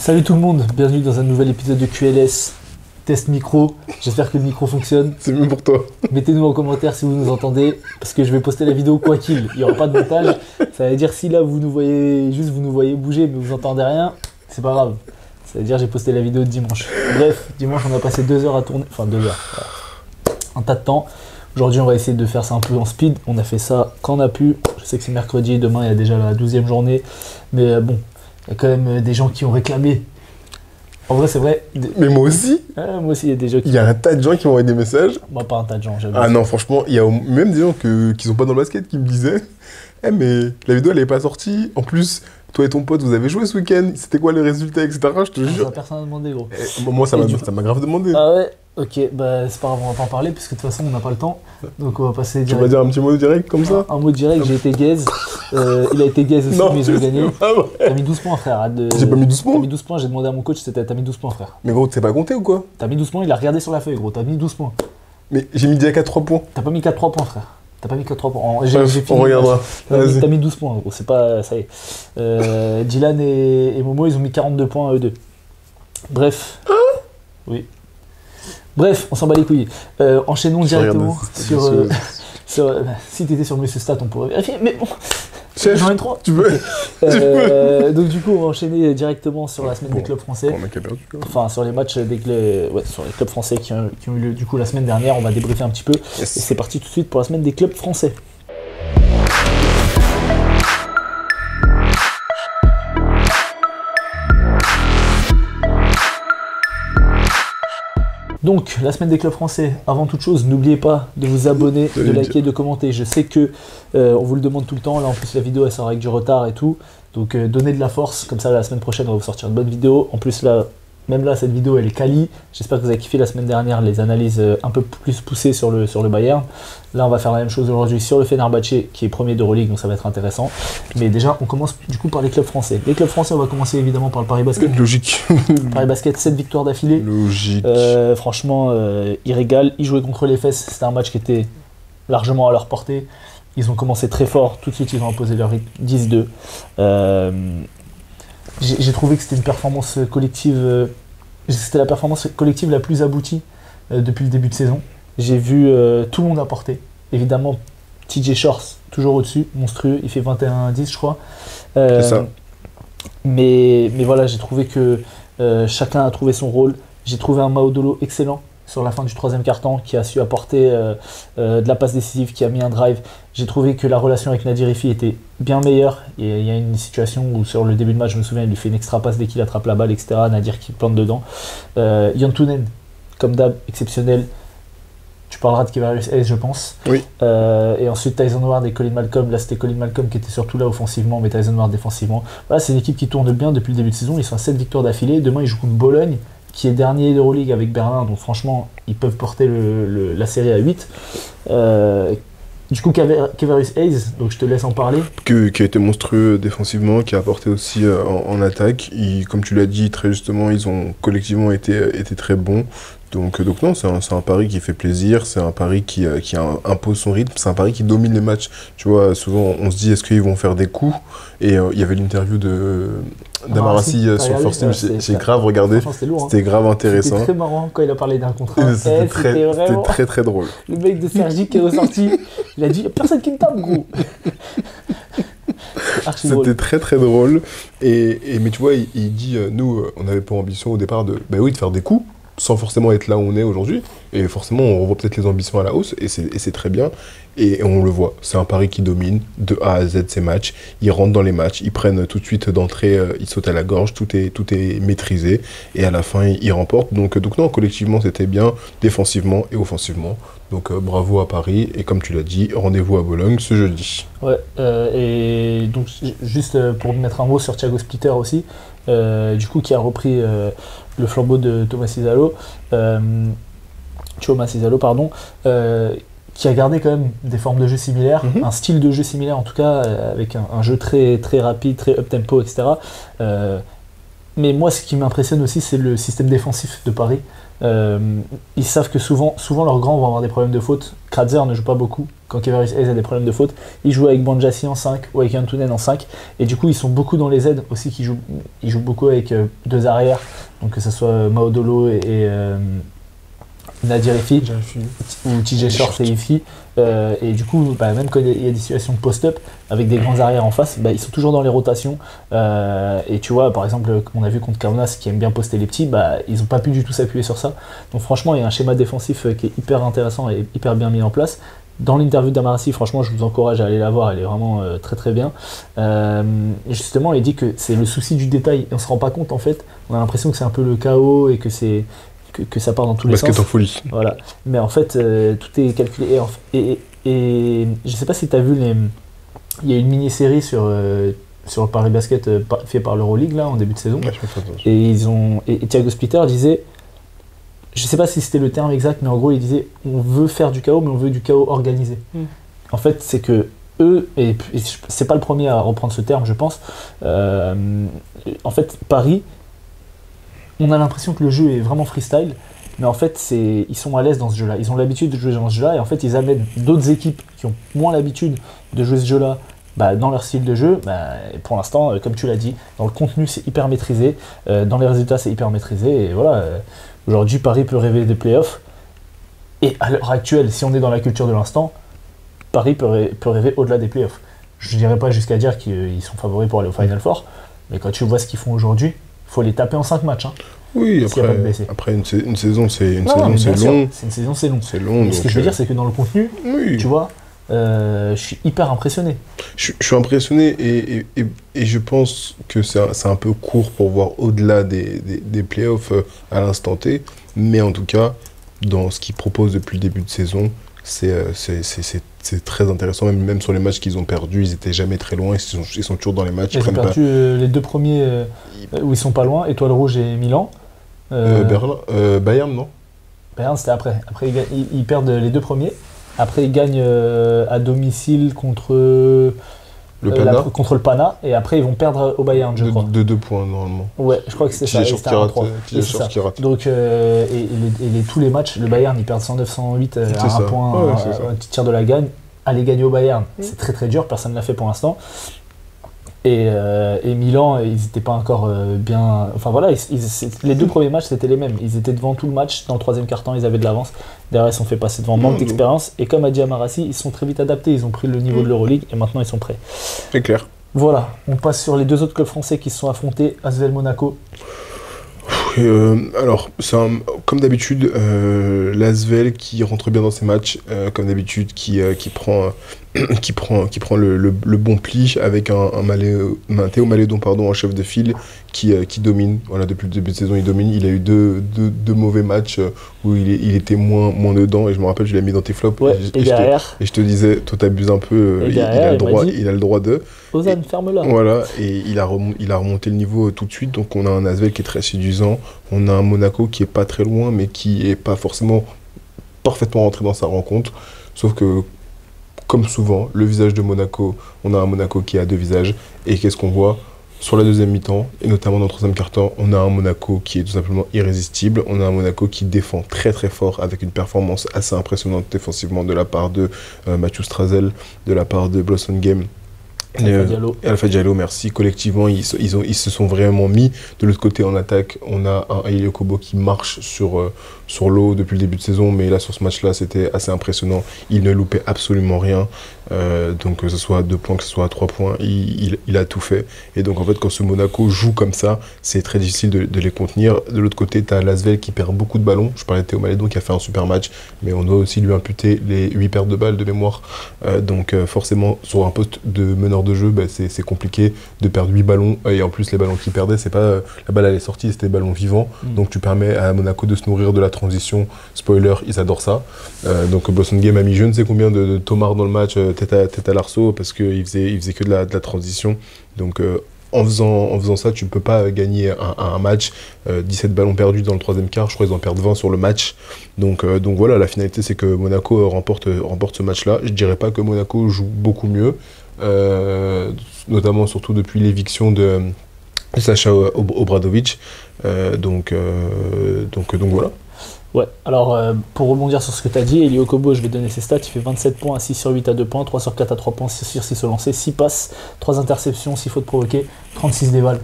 Salut tout le monde, bienvenue dans un nouvel épisode de QLS. Test micro, j'espère que le micro fonctionne. C'est mieux pour toi. Mettez-nous en commentaire si vous nous entendez, parce que je vais poster la vidéo quoi qu'il. Il n'y aura pas de montage. Ça veut dire si là vous nous voyez bouger mais vous entendez rien, c'est pas grave. Ça veut dire j'ai posté la vidéo de dimanche. Bref, dimanche on a passé 2 heures à tourner, enfin 2 heures, voilà. Un tas de temps. Aujourd'hui on va essayer de faire ça un peu en speed. On a fait ça quand on a pu. Je sais que c'est mercredi, demain il y a déjà la 12e journée. Mais bon, il y a quand même des gens qui ont réclamé. En vrai, c'est vrai. Mais moi aussi. Moi aussi, il y a des gens qui... Il y a un tas de gens qui m'ont envoyé des messages. Moi, pas un tas de gens, j'avoue. Ah non, franchement, il y a même des gens qui sont pas dans le basket qui me disaient « Eh, mais la vidéo, elle est pas sortie. En plus, toi et ton pote, vous avez joué ce week-end. C'était quoi les résultats, etc. » Je te jure. Ça, personne n'a demandé, gros. Moi, ça m'a grave demandé. Ah ouais. Ok, bah c'est pas grave, on va pas en parler, puisque de toute façon, on n'a pas le temps. Donc, on va passer direct. Tu vas dire un petit mot direct, comme ça? Un mot direct, j'ai été gaze. Il a été gaze aussi, Non, mais j'ai gagné. Ah ouais. T'as mis 12 points, frère. J'ai pas mis 12 points. T'as mis 12 points, j'ai demandé à mon coach, t'as mis 12 points, frère. Mais gros, t'es pas compté ou quoi? T'as mis 12 points, il a regardé sur la feuille, gros. T'as mis 12 points. Mais j'ai mis direct à 3 points. T'as pas mis 4-3 points, frère. T'as pas mis 4-3 points. On regardera. T'as mis 12 points, gros. C'est pas. Ça y est. Dylan et Momo, ils ont mis 42 points, eux deux. Bref. Oui. Bref, on s'en bat les couilles. Enchaînons directement sur. Si t'étais sur Monsieur Stat, on pourrait vérifier. Mais bon. Chef, j'en ai 3. Tu veux Donc du coup, on va enchaîner directement sur la semaine des clubs français. On a qu'à perdu, quoi. Enfin, sur les matchs sur les clubs français qui ont eu lieu du coup la semaine dernière. On va débriefer un petit peu. Yes. Et c'est parti tout de suite pour la semaine des clubs français. Donc, la semaine des clubs français, avant toute chose, n'oubliez pas de vous abonner, de liker, de commenter. Je sais que on vous le demande tout le temps. Là, en plus, la vidéo, elle sort avec du retard et tout. Donc, donnez de la force. Comme ça, la semaine prochaine, on va vous sortir une bonne vidéo. En plus, là, même là, cette vidéo, elle est quali. J'espère que vous avez kiffé la semaine dernière les analyses un peu plus poussées sur le Bayern. Là, on va faire la même chose aujourd'hui sur le Fenerbahçe, qui est premier d'Euroleague, donc ça va être intéressant. Mais déjà, on commence du coup par les clubs français. Les clubs français, on va commencer évidemment par le Paris Basket. Logique. Paris Basket, 7 victoires d'affilée. Logique. Franchement, il régale. Ils jouaient contre les Fesses. C'était un match qui était largement à leur portée. Ils ont commencé très fort. Tout de suite, ils ont imposé leur rythme 10-2. J'ai trouvé que c'était une performance collective. C'était la performance collective la plus aboutie depuis le début de saison. J'ai vu tout le monde apporter. Évidemment, TJ Shorts, toujours au-dessus, monstrueux. Il fait 21-10, je crois. C'est ça. Mais voilà, j'ai trouvé que chacun a trouvé son rôle. J'ai trouvé un Maodolo excellent sur la fin du 3e quart-temps, qui a su apporter de la passe décisive, qui a mis un drive. J'ai trouvé que la relation avec Nadir Rifi était bien meilleure. Il y a une situation où sur le début de match, je me souviens, il lui fait une extra passe dès qu'il attrape la balle, etc. Nadir qui plante dedans. Yantunen, comme d'hab, exceptionnel. Tu parleras de Kevarius Hayes, je pense. Oui. Et ensuite Tyson Ward et Colin Malcolm. Là, c'était Colin Malcolm qui était surtout là offensivement, mais Tyson Ward défensivement. Voilà, c'est une équipe qui tourne bien depuis le début de saison. Ils sont à 7 victoires d'affilée. Demain, ils jouent contre Bologne, qui est dernier d'Euroleague avec Berlin. Donc franchement, ils peuvent porter la série à 8. Du coup, Kevarius Hayes, donc je te laisse en parler. Qui a été monstrueux défensivement, qui a apporté aussi en attaque. Comme tu l'as dit très justement, ils ont collectivement été très bons. Donc non, c'est un pari qui fait plaisir, c'est un pari qui impose son rythme, c'est un pari qui domine les matchs. Tu vois, souvent on se dit est-ce qu'ils vont faire des coups? Et il y avait l'interview d'Amarassi sur First Team, j'ai grave regardé, c'était lourd, c'était grave intéressant. C'était très marrant quand il a parlé d'un contrat. C'était très drôle. Le mec de Sergi qui est ressorti, il a dit y'a personne qui me tape, gros. C'était très drôle. Mais tu vois, il dit nous, on n'avait pas ambition au départ de faire des coups, sans forcément être là où on est aujourd'hui. Et forcément, on revoit peut-être les ambitions à la hausse, et c'est très bien. Et on le voit, c'est un pari qui domine de A à Z ces matchs. Ils rentrent dans les matchs, ils prennent tout de suite d'entrée, ils sautent à la gorge, tout est maîtrisé. Et à la fin, ils remportent. Donc non, collectivement, c'était bien, défensivement et offensivement. Donc bravo à Paris. Et comme tu l'as dit, rendez-vous à Bologne ce jeudi. Ouais, et donc juste pour mettre un mot sur Thiago Splitter aussi, du coup qui a repris le flambeau de Thomas Isalo, pardon, qui a gardé quand même des formes de jeu similaires, un style de jeu similaire en tout cas, avec un jeu très rapide, très up-tempo, etc. Mais moi, ce qui m'impressionne aussi, c'est le système défensif de Paris. Ils savent que souvent leurs grands vont avoir des problèmes de faute. Kratzer ne joue pas beaucoup. Quand Keveris Hayes a des problèmes de faute, il joue avec Banjassi en 5 ou avec Antunen en 5. Et du coup, ils sont beaucoup dans les aides aussi. Ils jouent beaucoup avec deux arrières. Donc que ce soit Maodolo et Nadir Ifi ou TJ Short et Ifi. Et du coup, même quand il y a des situations de post-up avec des grands arrières en face, ils sont toujours dans les rotations. Et tu vois, par exemple, comme on a vu contre Kaunas qui aime bien poster les petits, ils n'ont pas pu du tout s'appuyer sur ça. Donc franchement, il y a un schéma défensif qui est hyper intéressant et hyper bien mis en place. Dans l'interview d'Amarassi, franchement, je vous encourage à aller la voir, elle est vraiment très très bien. Et justement, il dit que c'est le souci du détail. Et on ne se rend pas compte, en fait, on a l'impression que c'est un peu le chaos et que ça part dans tous les sens. Basket en folie. Voilà. Mais en fait, tout est calculé. Et je sais pas si tu as vu, il y a une mini-série sur le Paris Basket fait par l'Euroleague là, en début de saison. Ouais, et Thiago Splitter disait, je sais pas si c'était le terme exact, mais en gros, il disait on veut faire du chaos, mais on veut du chaos organisé. En fait, c'est que eux, et c'est pas le premier à reprendre ce terme, je pense, en fait, Paris, on a l'impression que le jeu est vraiment freestyle, mais en fait, ils sont à l'aise dans ce jeu-là. Ils ont l'habitude de jouer dans ce jeu-là, et en fait, ils amènent d'autres équipes qui ont moins l'habitude de jouer ce jeu-là dans leur style de jeu. Et pour l'instant, comme tu l'as dit, dans le contenu, c'est hyper maîtrisé, dans les résultats, c'est hyper maîtrisé, et voilà. Aujourd'hui, Paris peut rêver des playoffs, et à l'heure actuelle, si on est dans la culture de l'instant, Paris peut rêver au-delà des playoffs. Je ne dirais pas jusqu'à dire qu'ils sont favoris pour aller au Final Four, mais quand tu vois ce qu'ils font aujourd'hui, il faut les taper en 5 matchs. Oui, après une saison, c'est long. C'est une saison, c'est long. C'est long. Mais ce que je veux dire, c'est que dans le contenu, tu vois, je suis hyper impressionné. Je suis impressionné et je pense que c'est un peu court pour voir au-delà des playoffs à l'instant T. Mais en tout cas, dans ce qu'ils proposent depuis le début de saison, c'est très intéressant. Même sur les matchs qu'ils ont perdus, ils n'étaient jamais très loin. Ils sont toujours dans les matchs. Ils ont perdu les deux premiers où ils sont pas loin, Étoile Rouge et Milan. Bayern, non? Bayern, c'était après. Après, ils perdent les deux premiers. Après, ils gagnent à domicile contre le Pana. Et après, ils vont perdre au Bayern, je crois. De 2 points, normalement. Ouais, je crois que c'est ça. Qui rate. Donc, tous les matchs, le Bayern, ils perdent 109-108 à un point, un petit tir de la gagne. Aller gagner au Bayern, c'est très très dur. Personne ne l'a fait pour l'instant. Et Milan, ils n'étaient pas encore bien. Enfin voilà, les deux premiers matchs c'était les mêmes. Ils étaient devant tout le match. Dans le troisième quart-temps, ils avaient de l'avance. Derrière, ils se sont fait passer devant, manque d'expérience. Et comme a dit Amarassi, ils sont très vite adaptés. Ils ont pris le niveau de l'Euroleague et maintenant ils sont prêts. C'est clair. Voilà, on passe sur les deux autres clubs français qui se sont affrontés, Asvel Monaco. Alors, comme d'habitude, l'Asvel qui rentre bien dans ses matchs, comme d'habitude, qui prend le bon pli avec un Théo Malédon, en chef de file qui domine. Voilà, depuis le début de saison, il domine. Il a eu deux mauvais matchs où il était moins dedans. Et je me rappelle, je l'ai mis dans tes flops. Ouais, et je te disais, toi t'abuses un peu. Il a le droit de. Ozan, ferme-la. Voilà, et il a remonté le niveau tout de suite. Donc on a un Asvel qui est très séduisant. On a un Monaco qui est pas très loin, mais qui est pas forcément parfaitement rentré dans sa rencontre. Sauf que, comme souvent, le visage de Monaco, on a un Monaco qui a deux visages. Et qu'est-ce qu'on voit sur la deuxième mi-temps, et notamment dans le troisième quart-temps, on a un Monaco qui est tout simplement irrésistible. On a un Monaco qui défend très très fort avec une performance assez impressionnante défensivement de la part de Mathieu Strazel, de la part de Blossom Game. Alpha Diallo, merci. Collectivement, ils se sont vraiment mis. De l'autre côté, en attaque, on a un Aile Kobo qui marche sur l'eau depuis le début de saison, mais là, sur ce match-là, c'était assez impressionnant. Il ne loupait absolument rien. Donc, que ce soit à 2 points, que ce soit à 3 points, il a tout fait. Et donc, en fait, quand ce Monaco joue comme ça, c'est très difficile de les contenir. De l'autre côté, tu as l'Asvel qui perd beaucoup de ballons. Je parlais de Théo Malédon qui a fait un super match, mais on doit aussi lui imputer les 8 pertes de balles de mémoire. Donc, forcément, sur un poste de meneur de jeu, c'est compliqué de perdre 8 ballons. Et en plus, les ballons qu'il perdait, c'est pas la balle elle est sortie, c'était des ballons vivants. Donc, tu permets à Monaco de se nourrir de la transition. Spoiler, ils adorent ça. Donc, Blossom Game a mis je ne sais combien de tomards dans le match, tête à l'arceau, parce qu'il faisait que de la transition. Donc, en faisant ça, tu ne peux pas gagner un match. 17 ballons perdus dans le troisième quart, je crois qu'ils en perdent 20 sur le match. Donc voilà, la finalité, c'est que Monaco remporte ce match-là. Je ne dirais pas que Monaco joue beaucoup mieux, notamment surtout depuis l'éviction de Sacha Obradovic. Donc voilà. Ouais, alors pour rebondir sur ce que tu as dit, Eli Okobo, je vais donner ses stats, il fait 27 points à 6 sur 8 à 2 points, 3 sur 4 à 3 points, 6 sur 6 au lancer, 6 passes, 3 interceptions, 6 fautes provoquées, 36 dévals.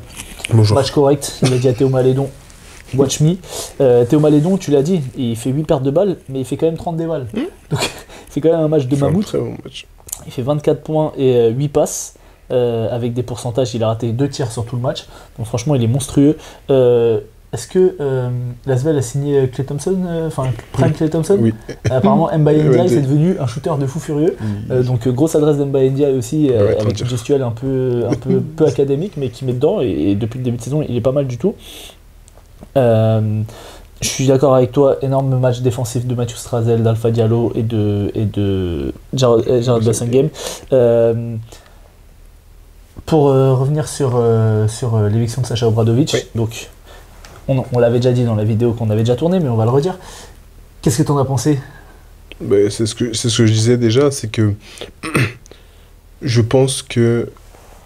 Bonjour. Match correct, il a dit à Théo Malédon, watch me. Théo Malédon, tu l'as dit, il fait 8 pertes de balles, mais il fait quand même 30 dévals. Donc il fait quand même un match de mammouth. Très bon match. Il fait 24 points et 8 passes. Avec des pourcentages, il a raté 2 tirs sur tout le match. Donc franchement, il est monstrueux. Est-ce que Lasvel a signé Klay Thompson, Prime Klay Thompson? Oui. Apparemment, Mbaye Ndiaye c'est devenu un shooter de fou furieux. Donc grosse adresse d'Mbaye Ndiaye aussi, avec une gestuelle un peu académique, mais qui met dedans. Et depuis le début de saison, il est pas mal du tout. Je suis d'accord avec toi, énorme match défensif de Mathieu Strazel, d'Alpha Diallo et de Jared Bassengame. Pour revenir sur l'éviction de Sacha Obradovic, oui. Donc on l'avait déjà dit dans la vidéo qu'on avait déjà tournée, mais on va le redire. Qu'est-ce que tu en as pensé? C'est ce que je disais déjà, c'est que je pense que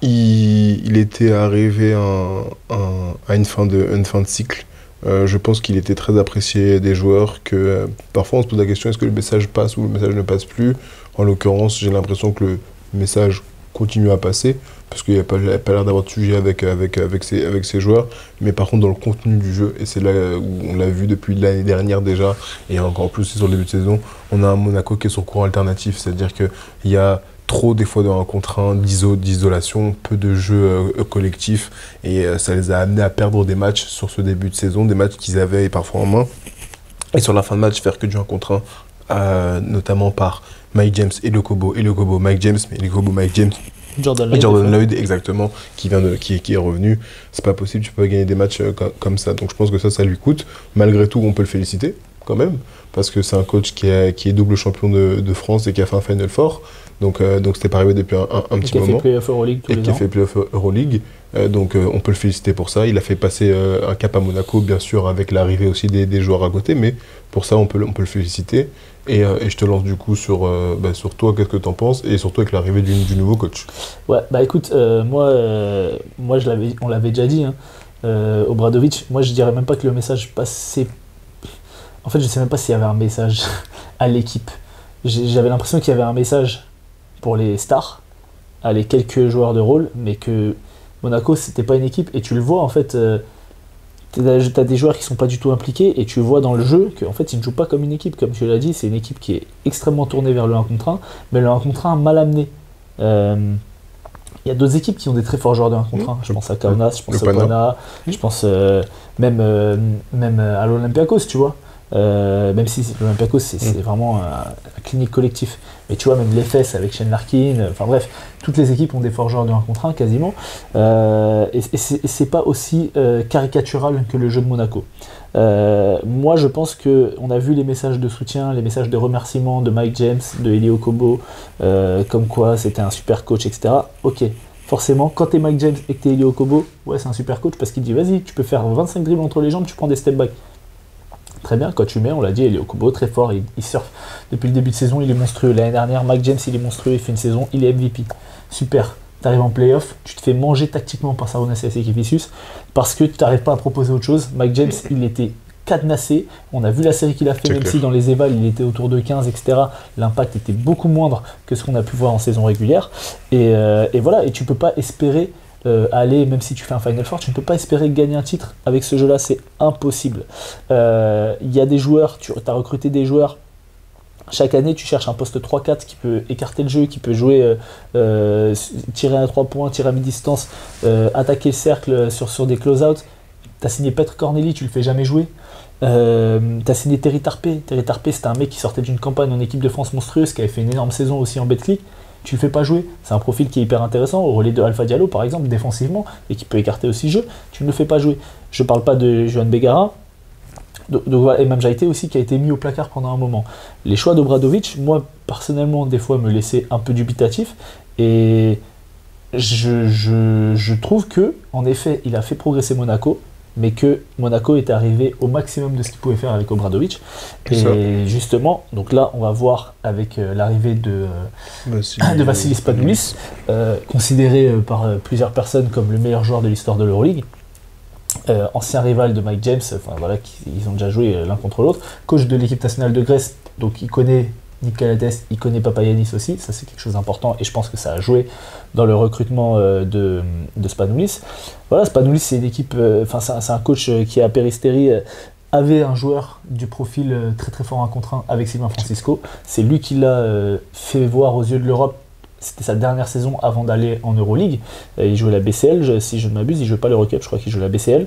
il était arrivé à une fin de cycle. Je pense qu'il était très apprécié des joueurs, que parfois on se pose la question, est-ce que le message passe ou le message ne passe plus? En l'occurrence, j'ai l'impression que le message continue à passer, parce qu'il n'y a pas l'air d'avoir de sujet avec ses joueurs, mais par contre dans le contenu du jeu, et c'est là où on l'a vu depuis l'année dernière déjà, et encore plus sur le début de saison, on a un Monaco qui est sur courant alternatif, c'est-à-dire qu'il y a trop des fois de 1 contre 1, d'isolation, peu de jeux collectifs, et ça les a amenés à perdre des matchs sur ce début de saison, des matchs qu'ils avaient parfois en main, et sur la fin de match faire que du 1 contre 1, notamment par Mike James et le Kobo, Mike James, mais le Kobo, Mike James, Jordan Lloyd, exactement, qui est revenu. C'est pas possible, tu peux pas gagner des matchs comme ça. Donc je pense que ça lui coûte. Malgré tout, on peut le féliciter, quand même, parce que c'est un coach qui est double champion de France et qui a fait un Final Four. Donc c'était pas arrivé depuis un petit moment. Qui a fait Playoff Euroleague tous les ans. Et qui a fait Playoff Euroleague. Donc on peut le féliciter pour ça. Il a fait passer un cap à Monaco, bien sûr, avec l'arrivée aussi des joueurs à côté, mais pour ça, on peut le féliciter. Et je te lance du coup sur toi, qu'est-ce que tu en penses, et surtout avec l'arrivée du nouveau coach. Ouais, bah écoute, moi on l'avait déjà dit, hein, Obradovic, moi je dirais même pas que le message passait. En fait, je sais même pas s'il y avait un message à l'équipe. J'avais l'impression qu'il y avait un message pour les stars, les quelques joueurs de rôle, mais que Monaco c'était pas une équipe, et tu le vois en fait. T'as des joueurs qui sont pas du tout impliqués, et tu vois dans le jeu qu'en fait ils ne jouent pas comme une équipe, comme tu l'as dit, c'est une équipe qui est extrêmement tournée vers le 1 contre 1, mais le 1 contre 1 mal amené. Il y a d'autres équipes qui ont des très forts joueurs de 1 contre 1, je pense à Kaunas, je pense à Pana, je pense même à l'Olympiakos, tu vois. Même si l'Olympiakos c'est vraiment un clinique collectif, mais tu vois, même les fesses avec Shane Larkin, enfin bref, toutes les équipes ont des forts joueurs de 1 contre 1 quasiment, et c'est pas aussi caricatural que le jeu de Monaco. Moi je pense qu'on a vu les messages de soutien, les messages de remerciement de Mike James, de Eli Okobo, comme quoi c'était un super coach, etc. Ok, forcément, quand t'es Mike James et que t'es Eli Okobo, ouais, c'est un super coach, parce qu'il dit vas-y, tu peux faire 25 dribbles entre les jambes, tu prends des step back. Très bien, quand tu mets, on l'a dit, Eli Okobo, très fort, il surfe. Depuis le début de saison, il est monstrueux. L'année dernière, Mike James, il est monstrueux, il fait une saison, il est MVP. Super. Tu arrives en playoff, tu te fais manger tactiquement par Sarunas Jasikevicius parce que tu n'arrives pas à proposer autre chose. Mike James, il était cadenassé. On a vu la série qu'il a fait, même si dans les évals, il était autour de 15, etc. L'impact était beaucoup moindre que ce qu'on a pu voir en saison régulière. Et voilà, et tu ne peux pas espérer aller, même si tu fais un Final Four, tu ne peux pas espérer gagner un titre avec ce jeu-là, c'est impossible. Il y a des joueurs, tu as recruté des joueurs, chaque année tu cherches un poste 3-4 qui peut écarter le jeu, qui peut jouer, tirer à 3 points, tirer à mi-distance, attaquer le cercle sur des close-out. Tu as signé Petr Corneli, tu le fais jamais jouer. Tu as signé Terry Tarpé. Terry Tarpé, c'était un mec qui sortait d'une campagne en équipe de France monstrueuse, qui avait fait une énorme saison aussi en Betclic. Tu le fais pas jouer, c'est un profil qui est hyper intéressant, au relais de Alpha Diallo par exemple, défensivement, et qui peut écarter aussi le jeu, tu ne le fais pas jouer. Je parle pas de Johan Begara, et même Jaité aussi, qui a été mis au placard pendant un moment. Les choix d'Obradovic, moi personnellement, des fois me laissaient un peu dubitatif, et je trouve que, en effet, il a fait progresser Monaco, mais que Monaco est arrivé au maximum de ce qu'il pouvait faire avec Obradovic. Et justement, donc là, on va voir avec l'arrivée de Vassilis Spanoulis, considéré par plusieurs personnes comme le meilleur joueur de l'histoire de l'Euroleague. ancien rival de Mike James, voilà, ils ont déjà joué l'un contre l'autre, coach de l'équipe nationale de Grèce, donc il connaît Nick Kalates, il connaît Papagiannis aussi, ça c'est quelque chose d'important et je pense que ça a joué dans le recrutement de Spanoulis. Voilà, Spanoulis c'est une équipe, c'est un coach qui à Peristeri avait un joueur du profil très très fort 1 contre 1 avec Sylvain Francisco. C'est lui qui l'a fait voir aux yeux de l'Europe. C'était sa dernière saison avant d'aller en Euroleague. Il jouait la BCL, si je ne m'abuse, il ne jouait pas l'Eurocup, je crois qu'il joue la BCL.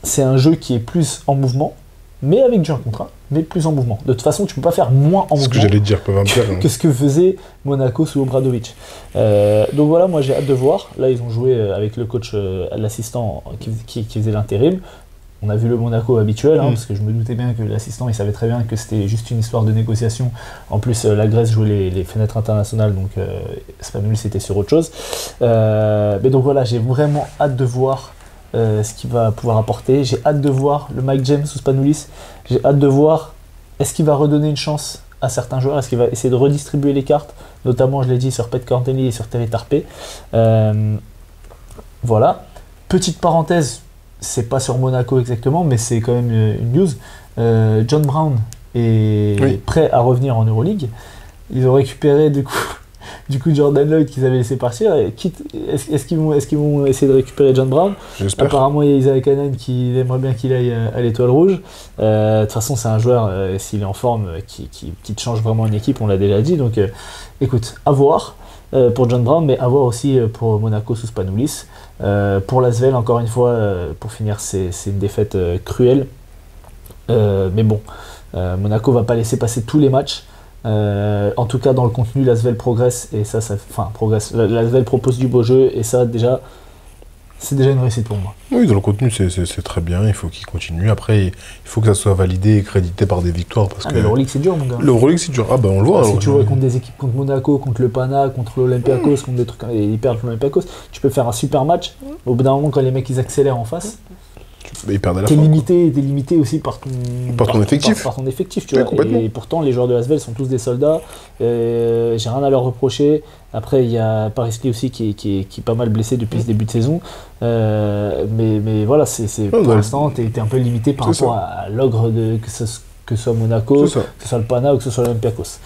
C'est un jeu qui est plus en mouvement, mais avec du 1 contre 1, mais plus en mouvement. De toute façon, tu ne peux pas faire moins en mouvement. Ce que j'allais dire, que ce que faisait Monaco sous Obradovic. Donc voilà, moi j'ai hâte de voir. Là, ils ont joué avec le coach, l'assistant qui faisait l'intérim. On a vu le Monaco habituel, parce que je me doutais bien que l'assistant, il savait très bien que c'était juste une histoire de négociation. En plus, la Grèce jouait les fenêtres internationales, donc Spanoulis c'était sur autre chose. Mais donc voilà, j'ai vraiment hâte de voir ce qu'il va pouvoir apporter. J'ai hâte de voir le Mike James sous Spanoulis. J'ai hâte de voir est-ce qu'il va redonner une chance à certains joueurs, est-ce qu'il va essayer de redistribuer les cartes, notamment, je l'ai dit, sur Pet Corneli et sur Terry Tarpé. Voilà. Petite parenthèse, c'est pas sur Monaco exactement, mais c'est quand même une news. John Brown est prêt à revenir en Euroleague. Ils ont récupéré du coup Jordan Lloyd qu'ils avaient laissé partir. Est-ce qu'ils vont essayer de récupérer John Brown? J'espère. Apparemment, il y a Isaiah Canaan qui aimerait bien qu'il aille à l'Étoile Rouge. De toute façon, c'est un joueur, s'il est en forme, qui te change vraiment une équipe, on l'a déjà dit. Donc, écoute, à voir pour John Brown, mais à voir aussi pour Monaco sous Spanoulis. Pour l'Asvel, encore une fois, pour finir, c'est une défaite cruelle. Mais bon, Monaco va pas laisser passer tous les matchs. En tout cas, dans le contenu, l'Asvel progresse et progresse. L'Asvel propose du beau jeu et ça, déjà, c'est déjà une réussite pour moi. Oui, dans le contenu, c'est très bien. Il faut qu'il continue. Après, il faut que ça soit validé et crédité par des victoires. Parce que l'Euroleague, c'est dur, mon gars. L'Euroleague, c'est dur. Ah, ben on le voit. Si tu joues contre des équipes, contre Monaco, contre le Pana, contre l'Olympiakos, contre des trucs, et ils perdent l'Olympiakos, tu peux faire un super match. Au bout d'un moment, quand les mecs ils accélèrent en face, ils perdent à la t'es fin. T'es limité aussi par ton effectif. Par ton effectif, tu vois. Et pourtant, les joueurs de Asvel sont tous des soldats. J'ai rien à leur reprocher. Après, il y a Paris Lee aussi qui est pas mal blessé depuis ce début de saison. Mais voilà, pour l'instant, t'es un peu limité par rapport à l'ogre que ce soit Monaco, que ce soit le Pana ou que ce soit l'Olympiakos.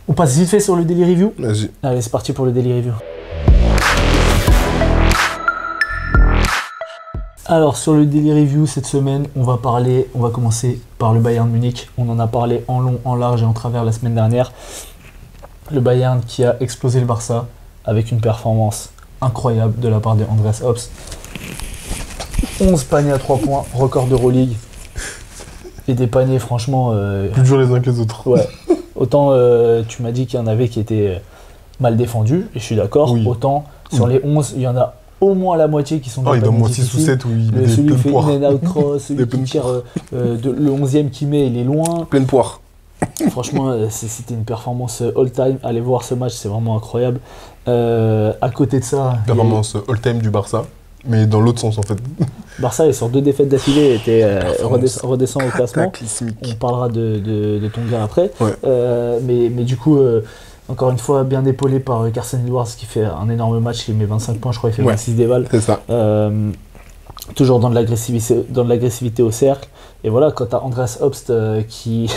On passe vite fait sur le Daily Review. Vas-y. Allez, c'est parti pour le Daily Review. Alors sur le Daily Review cette semaine, on va commencer par le Bayern Munich. On en a parlé en long, en large et en travers la semaine dernière. Le Bayern qui a explosé le Barça avec une performance incroyable de la part de Andreas Obst. 11 paniers à 3 points, record d'Euroleague. Et des paniers franchement... plus durs les uns que les autres. Ouais. Autant tu m'as dit qu'il y en avait qui étaient mal défendus, et je suis d'accord. Oui. Autant sur les 11, il y en a au moins la moitié qui sont il y en a 6 ou 7 où il met celui plein qui fait poire. in and out cross, celui qui tire le 11e qui met, il est loin. Pleine poire. Franchement, c'était une performance all-time. Allez voir ce match, c'est vraiment incroyable. À côté de ça... Performance all-time du Barça, mais dans l'autre sens en fait. Barça est sur 2 défaites d'affilée, redescend au classement. On parlera de Tonga après. Ouais. Mais du coup... encore une fois, bien épaulé par Carson Edwards qui fait un énorme match, il met 25 points, je crois, il fait 26 déballes. C'est ça. Toujours dans de l'agressivité au cercle. Et voilà, quand tu as Andreas Obst qui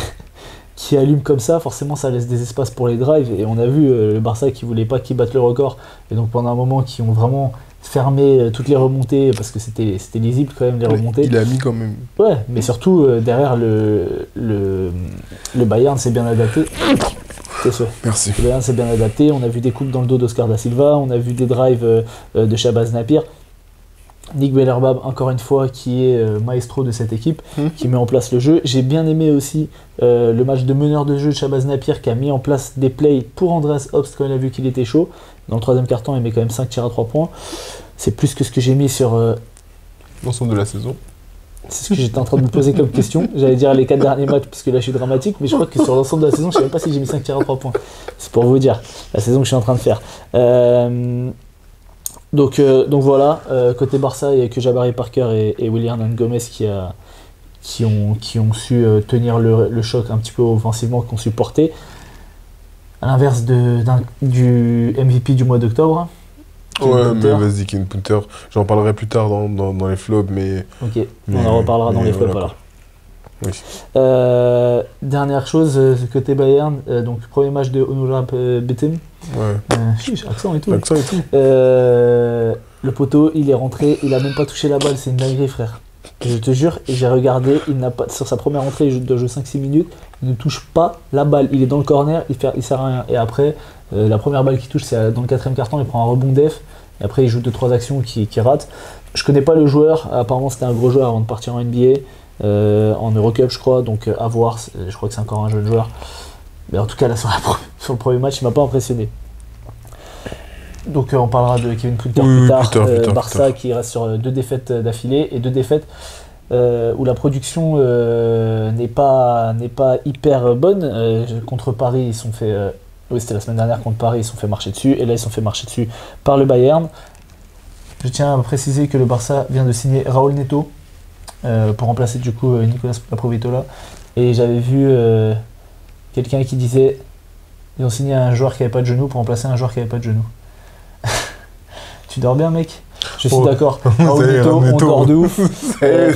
allume comme ça, forcément ça laisse des espaces pour les drives. Et on a vu le Barça qui voulait pas qu'ils battent le record. Et donc pendant un moment, qui ont vraiment fermé toutes les remontées, parce que c'était lisible quand même les remontées. Il a mis quand même. Ouais, mais surtout derrière le Bayern s'est bien adapté. Merci. Le Bayern s'est bien adapté. On a vu des coupes dans le dos d'Oscar da Silva, on a vu des drives de Shabazz Napier. Nick Bellerbab, encore une fois, qui est maestro de cette équipe, qui met en place le jeu. J'ai bien aimé aussi le match de meneur de jeu de Shabazz Napier, qui a mis en place des plays pour Andreas Obst quand il a vu qu'il était chaud. Dans le 3e quart-temps, il met quand même 5 tirs à 3 points. C'est plus que ce que j'ai mis sur l'ensemble de la saison. C'est ce que j'étais en train de me poser comme question. J'allais dire les 4 derniers matchs, puisque là je suis dramatique, mais je crois que sur l'ensemble de la saison, je ne sais même pas si j'ai mis 5 tirs à 3 points. C'est pour vous dire la saison que je suis en train de faire. Donc voilà, côté Barça, il n'y a que Jabari Parker et William Gomez qui ont su tenir le choc un petit peu offensivement, qui ont su porter. À l'inverse du MVP du mois d'octobre. Ouais, mais vas-y, Kevin Punter. J'en parlerai plus tard dans les flops, mais... Ok, on en reparlera dans les flops alors. Oui. Dernière chose, côté Bayern, donc premier match de Onuralp Betim. Ouais. Accent et tout. Accent et tout. Le poteau, il est rentré, il a même pas touché la balle, c'est une dinguerie, frère. Je te jure, et j'ai regardé, il n'a pas, sur sa première entrée, il doit jouer 5-6 minutes, il ne touche pas la balle. Il est dans le corner, il sert à rien. Et après, la première balle qu'il touche, c'est dans le 4ème quart-temps, il prend un rebond def, et après il joue 2-3 actions qui ratent. Je connais pas le joueur, apparemment c'était un gros joueur avant de partir en NBA. En Eurocup je crois, donc à voir, je crois que c'est encore un jeune joueur, mais en tout cas là sur le premier match il m'a pas impressionné. Donc on parlera de Kevin Punter plus tard. Barça qui reste sur 2 défaites d'affilée et 2 défaites où la production n'est pas hyper bonne. Contre Paris ils sont fait, oui c'était la semaine dernière contre Paris, ils sont fait marcher dessus et là ils sont fait marcher dessus par le Bayern. Je tiens à préciser que le Barça vient de signer Raúl Neto pour remplacer du coup Nicolas Laprovitola, et j'avais vu quelqu'un qui disait ils ont signé un joueur qui avait pas de genou pour remplacer un joueur qui avait pas de genou. Tu dors bien mec? Je suis d'accord. Raúl Neto, on dort de ouf.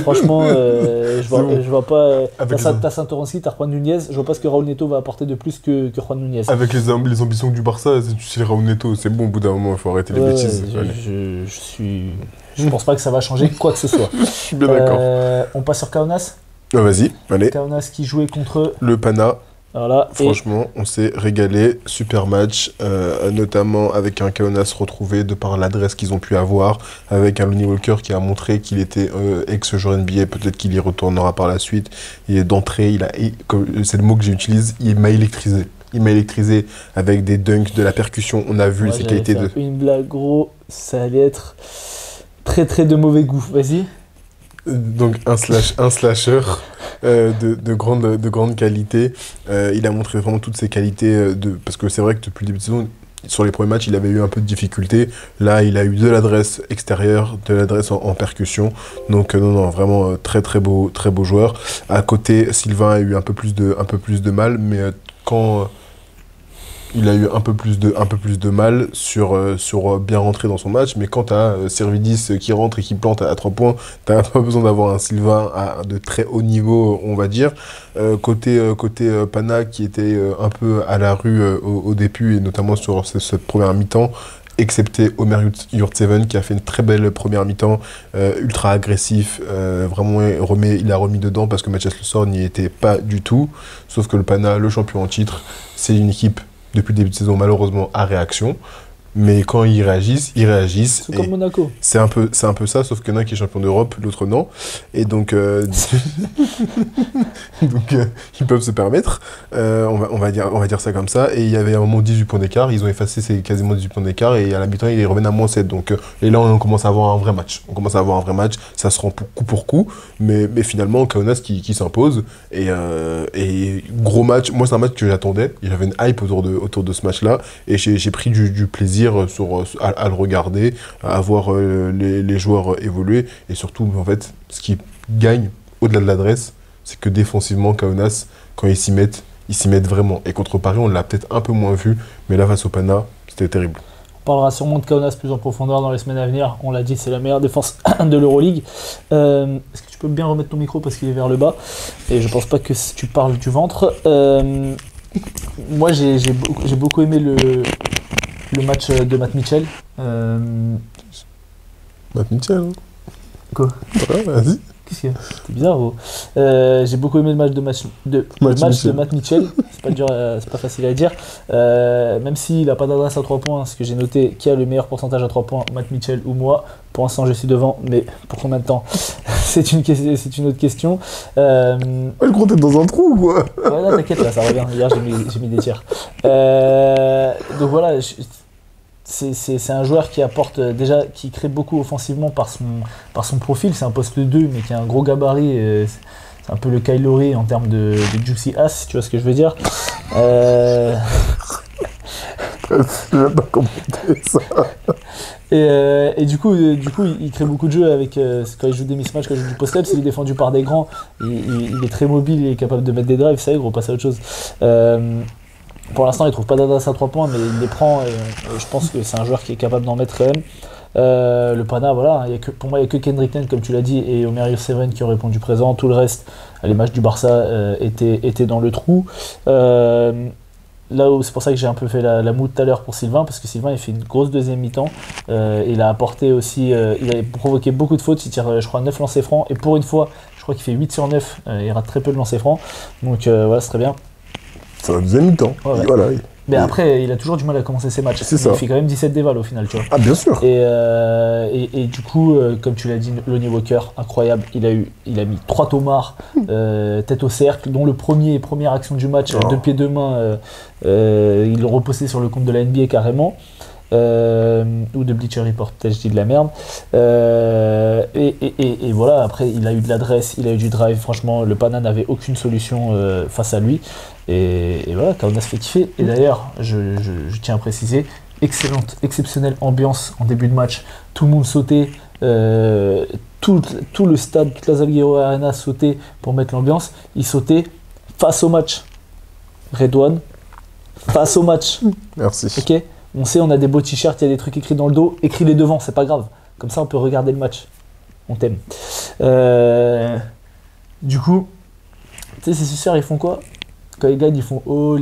Franchement, je vois pas. T'as Saint-Oranski, t'as Juan Nunez, je vois pas ce que Raúl Neto va apporter de plus que Juan Nunez. Avec les ambitions du Barça, tu sais Raúl Neto, c'est bon au bout d'un moment, il faut arrêter les bêtises. Je pense pas que ça va changer quoi que ce soit. Je suis bien d'accord. On passe sur Kaunas. Vas-y, allez. Kaunas qui jouait contre le Pana. Voilà, franchement, on s'est régalé, super match, notamment avec un Kaunas retrouvé de par l'adresse qu'ils ont pu avoir, avec un Lonnie Walker qui a montré qu'il était ex-joueur NBA, peut-être qu'il y retournera par la suite, et d'entrée, c'est le mot que j'utilise, il m'a électrisé. Il m'a électrisé avec des dunks, de la percussion, on a vu ses qualités de... Une blague, gros, ça allait être très très de mauvais goût, vas-y. Donc un slasher de grande qualité. Il a montré vraiment toutes ses qualités, parce que c'est vrai que depuis le début de saison, sur les premiers matchs, il avait eu un peu de difficulté. Là, il a eu de l'adresse extérieure, de l'adresse en percussion. Donc non, vraiment très beau joueur. À côté, Sylvain a eu un peu plus de mal, mais quand... il a eu un peu plus de mal sur bien rentrer dans son match, mais quand tu as Servidis qui rentre et qui plante à 3 points, tu n'as pas besoin d'avoir un Sylvain de très haut niveau, on va dire. Côté Pana qui était un peu à la rue au début, et notamment sur cette première mi-temps, excepté Omer Yurtseven qui a fait une très belle première mi-temps, ultra agressif, vraiment il a remis dedans parce que Mathias Le Sort n'y était pas du tout, sauf que le Pana, le champion en titre, c'est une équipe depuis le début de saison, malheureusement, à réaction. Mais quand ils réagissent. C'est comme Monaco. C'est un peu ça, sauf qu'il y en a un qui est champion d'Europe, l'autre non. Et donc, ils peuvent se permettre. On va dire ça comme ça. Et il y avait un moment 18 points d'écart. Ils ont effacé ces quasiment 18 points d'écart. Et à la mi-temps, ils reviennent à moins 7. Donc, et là, on commence à avoir un vrai match. Ça se rend coup pour coup. Mais finalement, Kaunas qui s'impose. Et gros match. Moi, c'est un match que j'attendais. Il y avait une hype autour de ce match-là. Et j'ai pris du plaisir à le regarder, à voir les joueurs évoluer, et surtout en fait ce qui gagne au-delà de l'adresse, c'est que défensivement Kaunas, quand ils s'y mettent vraiment, et contre Paris on l'a peut-être un peu moins vu, mais là face au Pana c'était terrible. On parlera sûrement de Kaunas plus en profondeur dans les semaines à venir, on l'a dit c'est la meilleure défense de l'Euroleague. Est-ce que tu peux bien remettre ton micro parce qu'il est vers le bas et je pense pas que tu parles du ventre. Moi j'ai beaucoup aimé le match de Matt Mitchell. Matt Mitchell, hein. Quoi? Ouais, vas-y. Qu'est-ce qu'il y a? C'est bizarre, gros. J'ai beaucoup aimé le match de Matt Mitchell. C'est pas dur, c'est pas facile à dire. Même s'il n'a pas d'adresse à 3 points, ce que j'ai noté, qui a le meilleur pourcentage à 3 points, Matt Mitchell ou moi. Pour l'instant, je suis devant, mais pour combien de temps? C'est une autre question. Le gros, t'es dans un trou ou quoi? Ouais, là, t'inquiète, là, ça revient. Hier, j'ai mis des tirs. Donc voilà. C'est un joueur qui apporte déjà, qui crée beaucoup offensivement par son profil. C'est un poste 2 mais qui a un gros gabarit. C'est un peu le Kyle Lowry en termes de juicy ass, si tu vois ce que je veux dire. Je vais pas commenter ça. Et du coup, il crée beaucoup de jeux avec quand il joue des mismatchs, quand il joue du post-up, s'il est défendu par des grands, il est très mobile, il est capable de mettre des drives, ça y est, gros, passe à autre chose. Pour l'instant, il trouve pas d'adresse à 3 points, mais il les prend. Et je pense que c'est un joueur qui est capable d'en mettre quand même. Le Pana, voilà, pour moi, il n'y a que Kendrick Nunn, comme tu l'as dit, et Omer Seven qui ont répondu présent. Tout le reste, les matchs du Barça étaient dans le trou. Là où c'est pour ça que j'ai un peu fait la moue tout à l'heure pour Sylvain, parce que Sylvain il fait une grosse deuxième mi-temps. Il a apporté aussi, il a provoqué beaucoup de fautes. Il tire, je crois, 9 lancers francs, et pour une fois, je crois qu'il fait 8 sur 9. Il rate très peu de lancers francs, donc voilà, c'est très bien. C'est la deuxième mi-temps. Ouais. Voilà. Mais après, il a toujours du mal à commencer ses matchs. C'est ça. Il fait quand même 17 dévals au final, tu vois. Ah, bien sûr. Et du coup, comme tu l'as dit, Lonnie Walker, incroyable. Il a mis 3 tomards, tête au cercle, dont le première action du match, 2 pieds 2 mains, il le repostait sur le compte de la NBA carrément. Ou de Bleacher Report, peut-être je dis de la merde. Et voilà, après il a eu de l'adresse, il a eu du drive. Franchement, le Pana n'avait aucune solution face à lui. Et voilà, Kaunas fait kiffer. Et d'ailleurs, je tiens à préciser, exceptionnelle ambiance en début de match. Tout le monde sautait, tout le stade, toute la Zalgiris Arena sautait pour mettre l'ambiance. Ils sautaient face au match. Redouane, face au match. Merci. Ok. On sait, on a des beaux t-shirts, il y a des trucs écrits dans le dos, écris-les devant, c'est pas grave. Comme ça, on peut regarder le match. On t'aime. Du coup, tu sais, ces suceurs, ils font quoi? Quand ils gagnent, ils font oh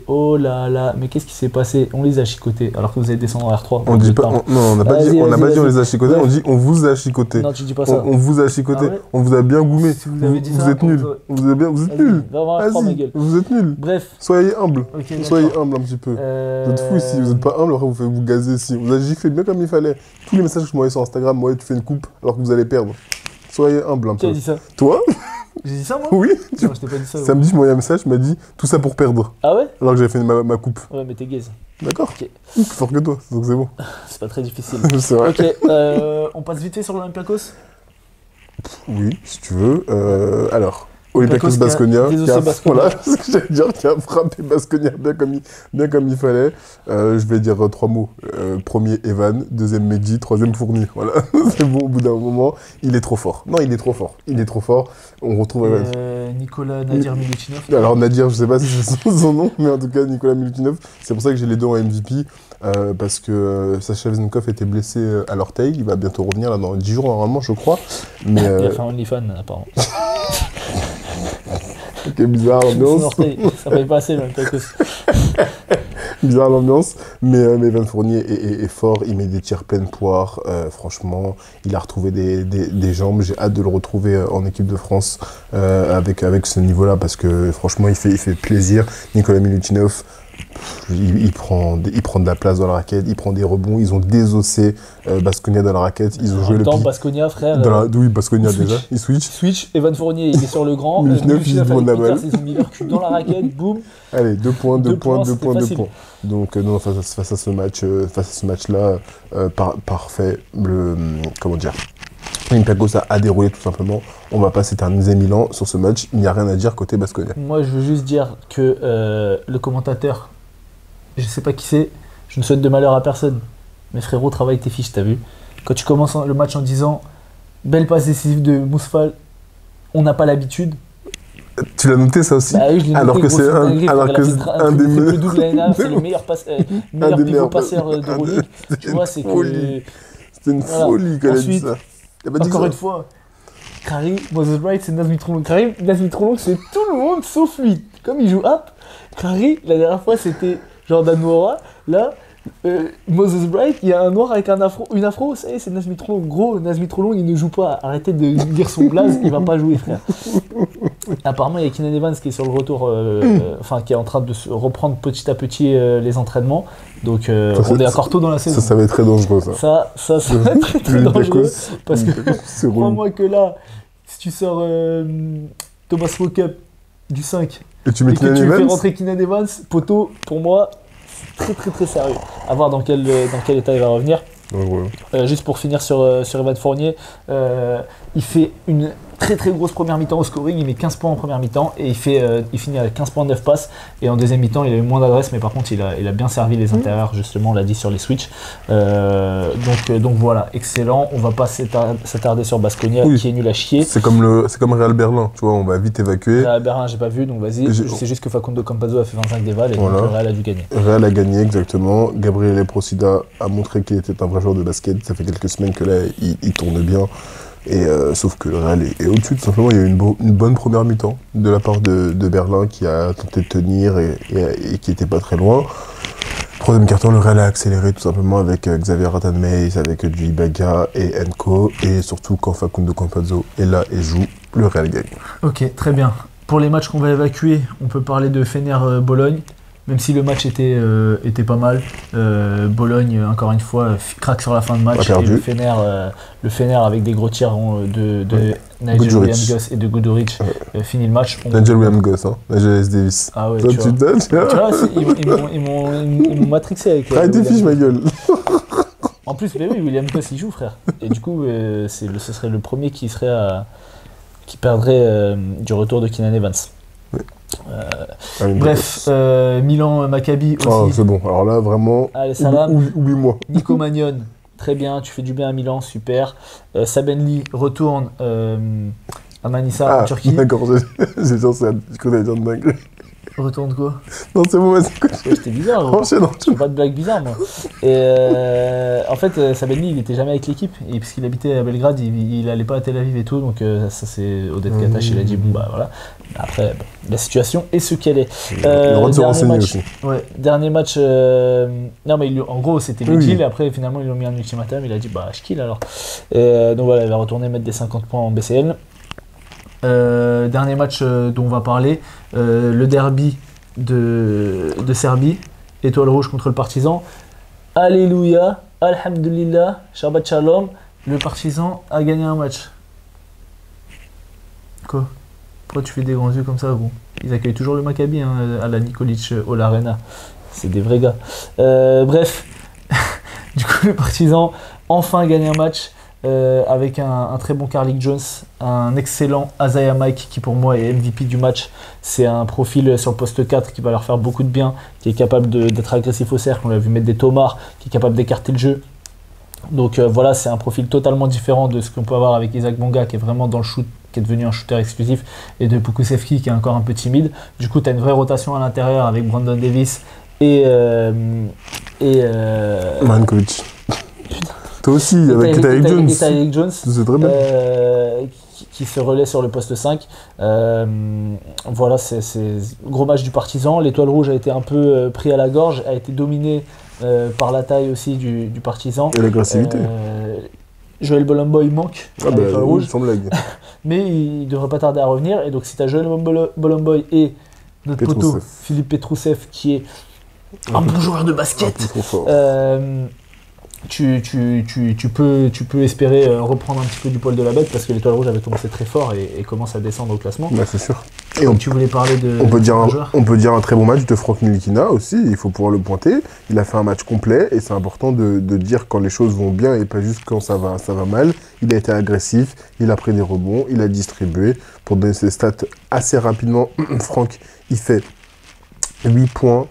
oh là là. Mais qu'est-ce qui s'est passé? On les a chicotés, alors que vous allez descendre en R3. On dit pas, on n'a pas dit on les a chicotés, on dit on vous a chicotés. Non, tu dis pas ça. On vous a chicotés, ah ouais, on vous a bien goumé. Si vous avez dit ça, vous êtes nuls. Vous êtes nuls. Vas-y, vous êtes nuls. Bref. Soyez humbles. Okay, soyez humbles un petit peu. Vous êtes fous ici, vous n'êtes pas humbles, après vous faites vous gazer ici. Vous avez giflé bien comme il fallait. Tous les messages que je m'envoyais sur Instagram, moi tu fais une coupe alors que vous allez perdre. Soyez humbles un peu. Qui a dit ça? Toi? J'ai dit ça moi? Oui. Non, je t'ai pas dit ça. Samedi, je m'envoyais un message, tu m'as dit tout ça pour perdre. Ah ouais? Alors que j'avais fait ma coupe. Ouais, mais t'es gaze. D'accord. Okay. Plus fort que toi, donc c'est bon. C'est pas très difficile. C'est vrai. Ok, on passe vite fait sur l'Olympiakos? Oui, si tu veux. Alors, Olympiakos Baskonia, voilà ce que j'allais dire, qui a frappé Baskonia bien comme il fallait. Je vais dire 3 mots. Premier, Evan. Deuxième, Mehdi. Troisième, Fourni. Voilà, c'est bon, au bout d'un moment, il est trop fort. Non, il est trop fort. Il est trop fort. On retrouve Evan. Nicolas Nadir Milutinov. Alors, Nadir, je sais pas si c'est son nom, mais en tout cas, Nicolas Milutinov. C'est pour ça que j'ai les deux en MVP. Parce que Sacha Vezenkov était blessé à l'orteil. Il va bientôt revenir là dans 10 jours, normalement, je crois. Mais, il a fait un OnlyFans, apparemment. Ok, bizarre l'ambiance. Ça paye pas assez, même pas que bizarre l'ambiance, mais Evan Fournier est fort, il met des tirs pleine poire, franchement, il a retrouvé des jambes, j'ai hâte de le retrouver en équipe de France avec ce niveau-là, parce que franchement, il fait plaisir. Nicolas Milutinov, il prend de la place dans la raquette, il prend des rebonds, ils ont désossé Baskonia dans la raquette, ils ont joué le pied. Baskonia, frère. Oui, Baskonia déjà, il switch. Evan Fournier, il est sur le grand. Milutinov, il demande la balle. Ils ont mis leur cul dans la raquette, boum. Allez, 2 points. Donc, non, face à ce match-là, parfait. Comment dire? Olympiakos a déroulé tout simplement. On va pas s'éterniser Milan sur ce match. Il n'y a rien à dire côté Baskonia. Moi, je veux juste dire que le commentateur, je sais pas qui c'est, je ne souhaite de malheur à personne. Mais frérot, travaille tes fiches, t'as vu? Quand tu commences le match en disant belle passe décisive de Mousfal, on n'a pas l'habitude. Tu l'as noté ça aussi? Bah oui, je l'ai noté, alors que c'est un des meilleurs. C'est le meilleur pivot passeur de Euroleague. Tu vois, c'est que. C'était une folie quand elle dit ça. Encore une fois, Karim, Moses Bright, c'est Naz Mitrolong. Karim, Naz Mitrolong, c'est tout le monde sauf lui. Comme il joue up, Karim, la dernière fois, c'était Jordan Nwora. Là, Moses Bright, il y a un noir avec une afro, ça y est, c'est Naz Mitrolong. Gros, Naz Mitrolong, il ne joue pas. Arrêtez de dire son blaze, il va pas jouer, frère. Apparemment, il y a Keenan Evans qui est sur le retour, qui est en train de se reprendre petit à petit les entraînements. Donc, on est encore tôt dans la saison. Ça va être très dangereux, ça. Ça va être très, très dangereux. Parce que, crois-moi que là, si tu sors Thomas Walkup du 5 et tu fais rentrer Keenan Evans, poteau, pour moi, très très très sérieux. À voir dans quel état il va revenir. Ouais. Juste pour finir sur Evan Fournier, il fait une très très grosse première mi-temps au scoring, il met 15 points en première mi-temps et il finit avec 15 points, 9 passes. Et en deuxième mi-temps, il a eu moins d'adresse, mais par contre, il a bien servi les intérieurs, justement, on l'a dit sur les switches. Donc voilà, excellent. On va pas s'attarder sur Baskonia qui est nul à chier. C'est comme Real Berlin, tu vois, on va vite évacuer. Real Berlin, j'ai pas vu, donc vas-y. C'est juste que Facundo Campazzo a fait 25 dévals et donc le Real a dû gagner. Real a gagné, exactement. Gabriele Procida a montré qu'il était un vrai joueur de basket. Ça fait quelques semaines que là, il tourne bien. Et sauf que le Real est au-dessus, tout simplement. Il y a eu une bonne première mi-temps de la part de Berlin qui a tenté de tenir et qui était pas très loin. Troisième quart-temps, le Real a accéléré tout simplement avec Xavier Ratan-Meis, avec Djui Baga et Enco. Et surtout, quand Facundo Campazzo est là et joue, le Real gagne. Ok, très bien. Pour les matchs qu'on va évacuer, on peut parler de Fener-Bologne. Même si le match était pas mal, Bologne, encore une fois, craque sur la fin de match. Et le Fener avec des gros tirs de Nigel Williams-Goss et de Guduric, finit le match. Nigel Williams-Goss, hein, Nigel S. Davis. Ah ouais, tu vois, ils m'ont matrixé avec... Arrête tes fiches, ma gueule. En plus, mais oui, Williams-Goss, il joue, frère. Et du coup, ce serait le premier qui perdrait du retour de Keenan Evans. Oui. Bref, Milan Maccabi aussi. Oh, c'est bon, alors là vraiment, allez, salam. Oublie-moi. Nico Magnon, très bien, tu fais du bien à Milan, super. Sabenli retourne à Manisa en Turquie. D'accord, j'ai pensé à dire de dingue. Retourne quoi? Non, c'est bon, vas-y. C'était bizarre. Je fais pas de blague bizarre, moi. Et en fait, Sabenli, il était jamais avec l'équipe. Et puisqu'il habitait à Belgrade, il allait pas à Tel Aviv et tout. Donc, ça, c'est Oded Katash, il a dit bon, bah voilà. Après, bon, la situation est ce qu'elle est. Dernier match. Non, mais en gros, c'était le deal. Et après, finalement, ils lui ont mis un ultimatum. Il a dit bah, je kill alors. Donc voilà, il va retourner mettre des 50 points en BCL. Dernier match dont on va parler, le derby de Serbie, Étoile Rouge contre le Partizan. Alléluia, Alhamdulillah, Shabbat Shalom, le Partizan a gagné un match. Quoi? Pourquoi tu fais des grands yeux comme ça, gros? Ils accueillent toujours le Maccabi à la Nikolic All Arena. C'est des vrais gars. Bref, du coup, le Partizan enfin gagne un match. Avec un très bon Carlik Jones, un excellent Isaiah Mike qui pour moi est MVP du match. C'est un profil sur le poste 4 qui va leur faire beaucoup de bien, qui est capable d'être agressif au cercle, on l'a vu mettre des tomards, qui est capable d'écarter le jeu. Donc voilà, c'est un profil totalement différent de ce qu'on peut avoir avec Isaac Bonga qui est vraiment dans le shoot, qui est devenu un shooter exclusif, et de Pokusevski qui est encore un peu timide. Du coup tu as une vraie rotation à l'intérieur avec Brandon Davis et Marinkovic. Toi aussi, avec Tyreek Jones, c'est très bien. qui se relaie sur le poste 5. Voilà, c'est gros match du Partizan. L'Étoile Rouge a été un peu pris à la gorge, a été dominé par la taille aussi du Partizan. Et l'agressivité. Joël Bolomboy manque à l'Étoile Rouge. Sans blague. Mais il devrait pas tarder à revenir. Et donc si tu as Joël Bolomboy et notre poteau Philippe Petrousev qui est un bon joueur de basket, tu peux espérer reprendre un petit peu du poil de la bête parce que l'Étoile Rouge avait commencé très fort et commence à descendre au classement. Bah, c'est sûr. Et tu voulais parler de. On peut dire un très bon match de Franck Ntilikina aussi, il faut pouvoir le pointer. Il a fait un match complet et c'est important de dire quand les choses vont bien et pas juste quand ça va mal. Il a été agressif, il a pris des rebonds, il a distribué. Pour donner ses stats assez rapidement, Franck, il fait 8 points.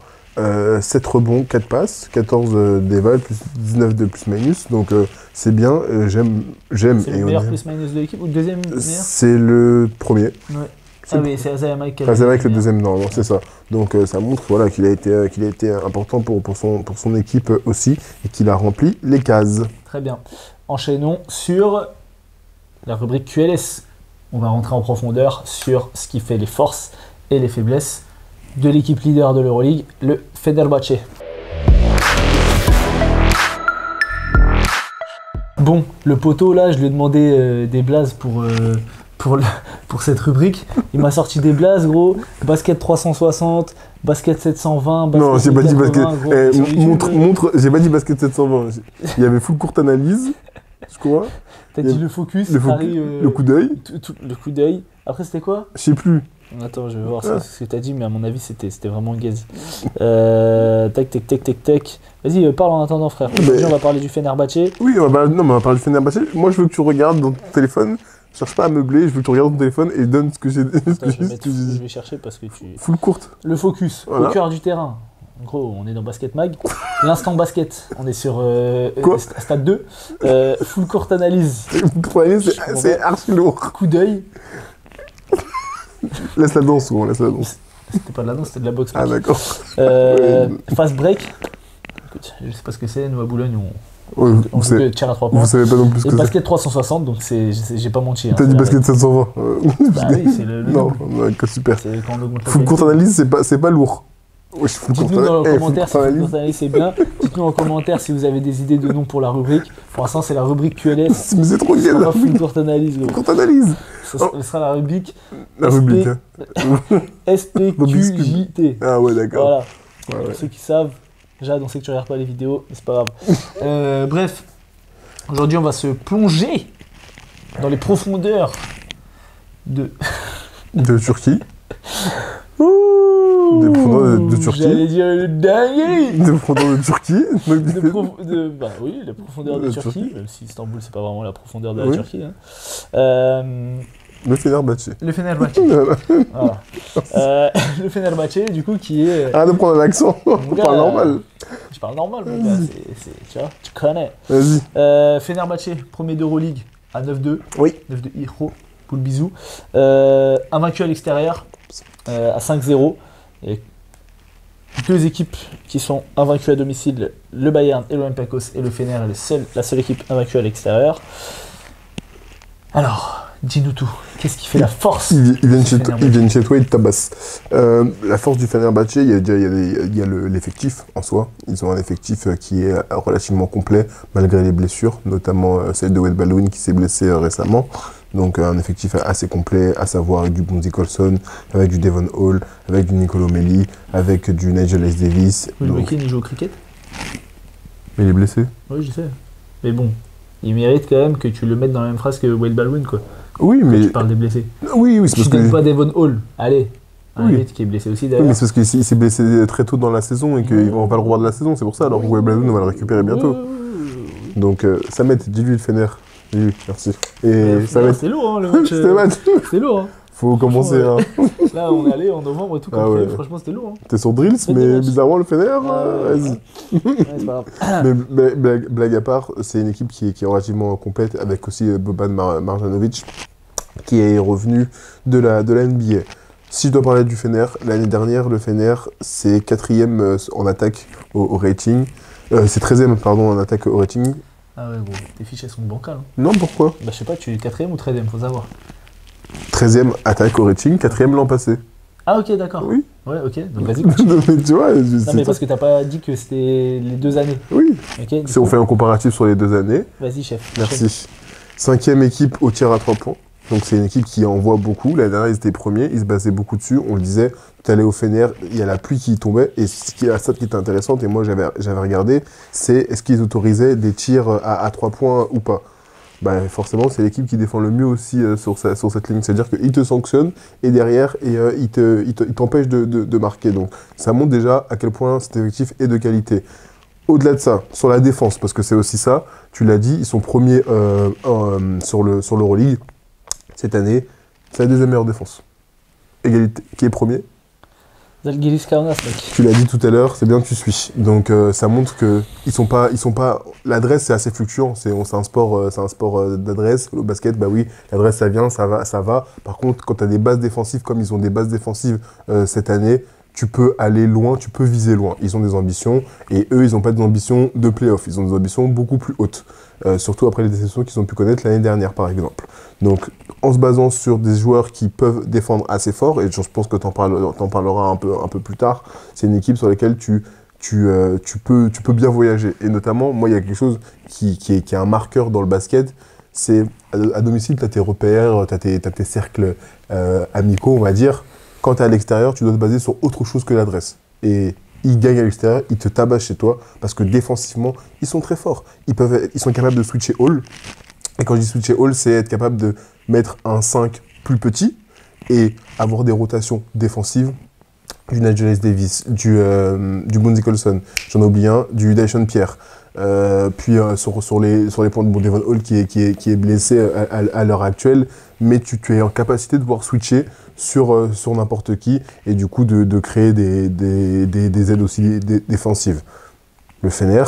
7 rebonds, 4 passes, 14 dévals, plus 19 de plus-minus, donc c'est bien, j'aime. C'est le meilleur plus-minus de l'équipe ou le deuxième meilleur? C'est le premier. Ouais. Ah oui, c'est Isaiah Mike qui Isaiah Mike le deuxième, normalement, c'est ça. Donc ça montre voilà, qu'il a été important pour son équipe aussi et qu'il a rempli les cases. Très bien. Enchaînons sur la rubrique QLS. On va rentrer en profondeur sur ce qui fait les forces et les faiblesses de l'équipe leader de l'Euroleague, le Fenerbahçe. Bon, le poteau là, je lui ai demandé des blazes pour cette rubrique. Il m'a sorti des blazes, gros. Basket 360, basket 720, basket. Non, j'ai pas dit basket. Gros, j'ai pas dit basket 720. Il y avait full courte analyse, je crois. T'as dit le focus, le coup d'œil. Le coup d'œil. Après, c'était quoi? Je sais plus. Attends, je vais voir ce que t'as dit, mais à mon avis, c'était vraiment gaze. Tac. Vas-y, parle en attendant, frère. Aujourd'hui, on va parler du Fenerbahçe. Oui, on va parler du Fenerbahçe. Moi, je veux que tu regardes dans ton téléphone cherche pas à meubler, je veux que tu regardes ton téléphone et donne ce que j'ai Attends, dit. je vais chercher parce que tu... Full courte. Le focus, Voilà. au cœur du terrain. En gros, on est dans Basket Mag. L'instant basket, on est sur stade 2. Full court analyse, C'est archi lourd. coup d'œil. Laisse la danse, gros, laisse la danse. C'était pas de la danse, c'était de la boxe. Ah, mec. d'accord. Fast break. Écoute, je sais pas ce que c'est, nous à Boulogne, Ouais, on vous, joue savez, que tir à 3 points. vous savez pas non plus ce Et que c'est. basket 360, donc j'ai pas menti. Hein, T'as c'est dit la basket règle. 720. Bah oui, c'est le Non, double. d'accord, super. C'est quand on augmente la Full courte qualité. analyse, c'est pas lourd. Wesh, full courte Dites-nous dans les full commentaires si courte Full analyse. Court Analyse c'est bien. Dites-nous en commentaire si vous avez des idées de noms pour la rubrique. Pour l'instant, c'est la rubrique QLS. Mais c'est trop Ce bien sera la pas Full Court Analyse, full gros. courte analyse. Ce sera la rubrique La rubrique, hein. SPQJT. Ah ouais, d'accord. Voilà. Ouais, ouais. Pour ceux qui savent, Jade, on sait que tu regardes pas les vidéos, mais c'est pas grave. Bref, aujourd'hui, on va se plonger dans les profondeurs de. De Turquie. Des profondeurs de Turquie. J'allais dire une dinguerie. Des profondeurs de Turquie. Bah oui, la profondeur de De Turquie, Turquie. même si Istanbul, c'est pas vraiment la profondeur de la Oui. Turquie. Hein. Le Fenerbahçe. Le Fenerbahçe. Voilà. Voilà. Le Fenerbahçe, du coup, qui est. Arrête de prendre un accent. On gars, parle normal. Je parle normal, mon gars. Tu vois, tu connais. Vas-y. Fenerbahçe, premier d'Euroleague à 9-2. Oui. 9-2 Hiro, poule bisou. Invaincu à l'extérieur à 5-0. Et deux équipes qui sont invaincues à domicile, le Bayern et l'Olympiakos, et le Fener est la seule équipe invaincue à l'extérieur. Alors, dis-nous tout. Qu'est-ce qui fait la force Ils viennent Fenerbahçe chez toi, ils te tabassent. La force du Fenerbahçe, il y a l'effectif en soi. Ils ont un effectif qui est relativement complet, malgré les blessures, notamment celle de Wade Baldwin qui s'est blessé récemment. Donc un effectif assez complet, à savoir avec du Bonzi Colson, avec du Devon Hall, avec du Nicolo Melli, avec du Nigel S. Davis. Will Donc- Wilkin, il joue au cricket? Mais il est blessé. Oui, je sais. Mais bon, il mérite quand même que tu le mettes dans la même phrase que Wade Baldwin, quoi. Oui, Quand mais... tu parles des blessés. Oui, c'est Tu parce donnes que... pas Devon Hall. Allez. Un Oui. mec qui est blessé aussi Oui, d'ailleurs. mais c'est parce qu'il s'est blessé très tôt dans la saison et qu'ils vont pas le revoir de la saison, c'est pour ça. Alors que Wade Baldwin, on va le récupérer bientôt. Donc, Samet, dis-lui le Fener. Dis-lui, merci. Et Samet, C'est lourd, hein, le match. c'était match. C'est lourd, hein. Faut commencer, hein. Là, on est allé en novembre et tout, comme Ah ouais. prévu. Franchement, c'était lourd. Hein. T'es sur Drills, Mais mais dommage. bizarrement, le Fener, Ouais. vas-y. Ouais, c'est pas grave. Mais blague à part, c'est une équipe qui est relativement complète, avec aussi Boban Marjanovic, qui est revenu de la NBA. Si je dois parler du Fener, l'année dernière, le Fener, c'est 4e en attaque au rating. C'est 13e, pardon, en attaque au rating. Ah ouais, gros, tes fiches, elles sont bancales. Hein. Non, pourquoi Bah, je sais pas, tu es 4ème ou 13ème, faut savoir. 13e attaque au rating, 4e l'an passé. Ah, ok, d'accord. Oui. Ouais, ok, donc vas-y. Mais tu vois, Non, mais parce que t'as pas dit que c'était les 2 années. Oui, Ok, du si on coup, fait un comparatif sur les 2 années. vas-y, chef. Merci. 5e équipe au tir à 3 points. Donc c'est une équipe qui envoie beaucoup. L'année dernière, ils étaient premiers, ils se basaient beaucoup dessus. On le disait, tu allais au Fener, il y a la pluie qui tombait. Et ce qui est la stat qui était intéressante, et moi j'avais regardé, c'est est-ce qu'ils autorisaient des tirs à 3 points ou pas. Bah, forcément, c'est l'équipe qui défend le mieux aussi sur cette ligne. C'est-à-dire qu'ils te sanctionnent et derrière, ils t'empêchent de marquer. Donc ça montre déjà à quel point cet effectif est de qualité. Au-delà de ça, sur la défense, parce que c'est aussi ça, tu l'as dit, ils sont premiers sur l'Euroleague. Cette année, c'est la deuxième meilleure défense. Égalité. Qui est premier? Zalgiris Kaunas, mec. Tu l'as dit tout à l'heure, c'est bien que tu suis. Donc ça montre que ils sont pas. L'adresse c'est assez fluctuant. C'est un sport d'adresse. Le basket, bah oui, l'adresse ça vient, ça va. Par contre, quand tu as des bases défensives comme ils ont des bases défensives cette année, tu peux aller loin, tu peux viser loin. Ils ont des ambitions et eux, ils n'ont pas des ambitions de play-off. Ils ont des ambitions beaucoup plus hautes. Surtout après les déceptions qu'ils ont pu connaître l'année dernière, par exemple. Donc, en se basant sur des joueurs qui peuvent défendre assez fort, et je pense que t'en parleras un peu plus tard, c'est une équipe sur laquelle tu peux bien voyager. Et notamment, moi, il y a quelque chose qui est un marqueur dans le basket, c'est à domicile, tu as tes repères, tu as tes cercles amicaux, on va dire. Quand tu es à l'extérieur, tu dois te baser sur autre chose que l'adresse. Et ils gagnent à l'extérieur, ils te tabassent chez toi, parce que défensivement, ils sont très forts. Ils sont capables de switcher all. Et quand je dis switcher all, c'est être capable de mettre un 5 plus petit et avoir des rotations défensives du Nigel S. Davis, du Bonzi Colson, j'en ai oublié un, du Dyson Pierre. Puis sur les points de Devon Hall qui est blessé à l'heure actuelle, mais tu es en capacité de pouvoir switcher sur n'importe qui et du coup de créer des aides aussi défensives. Le Fener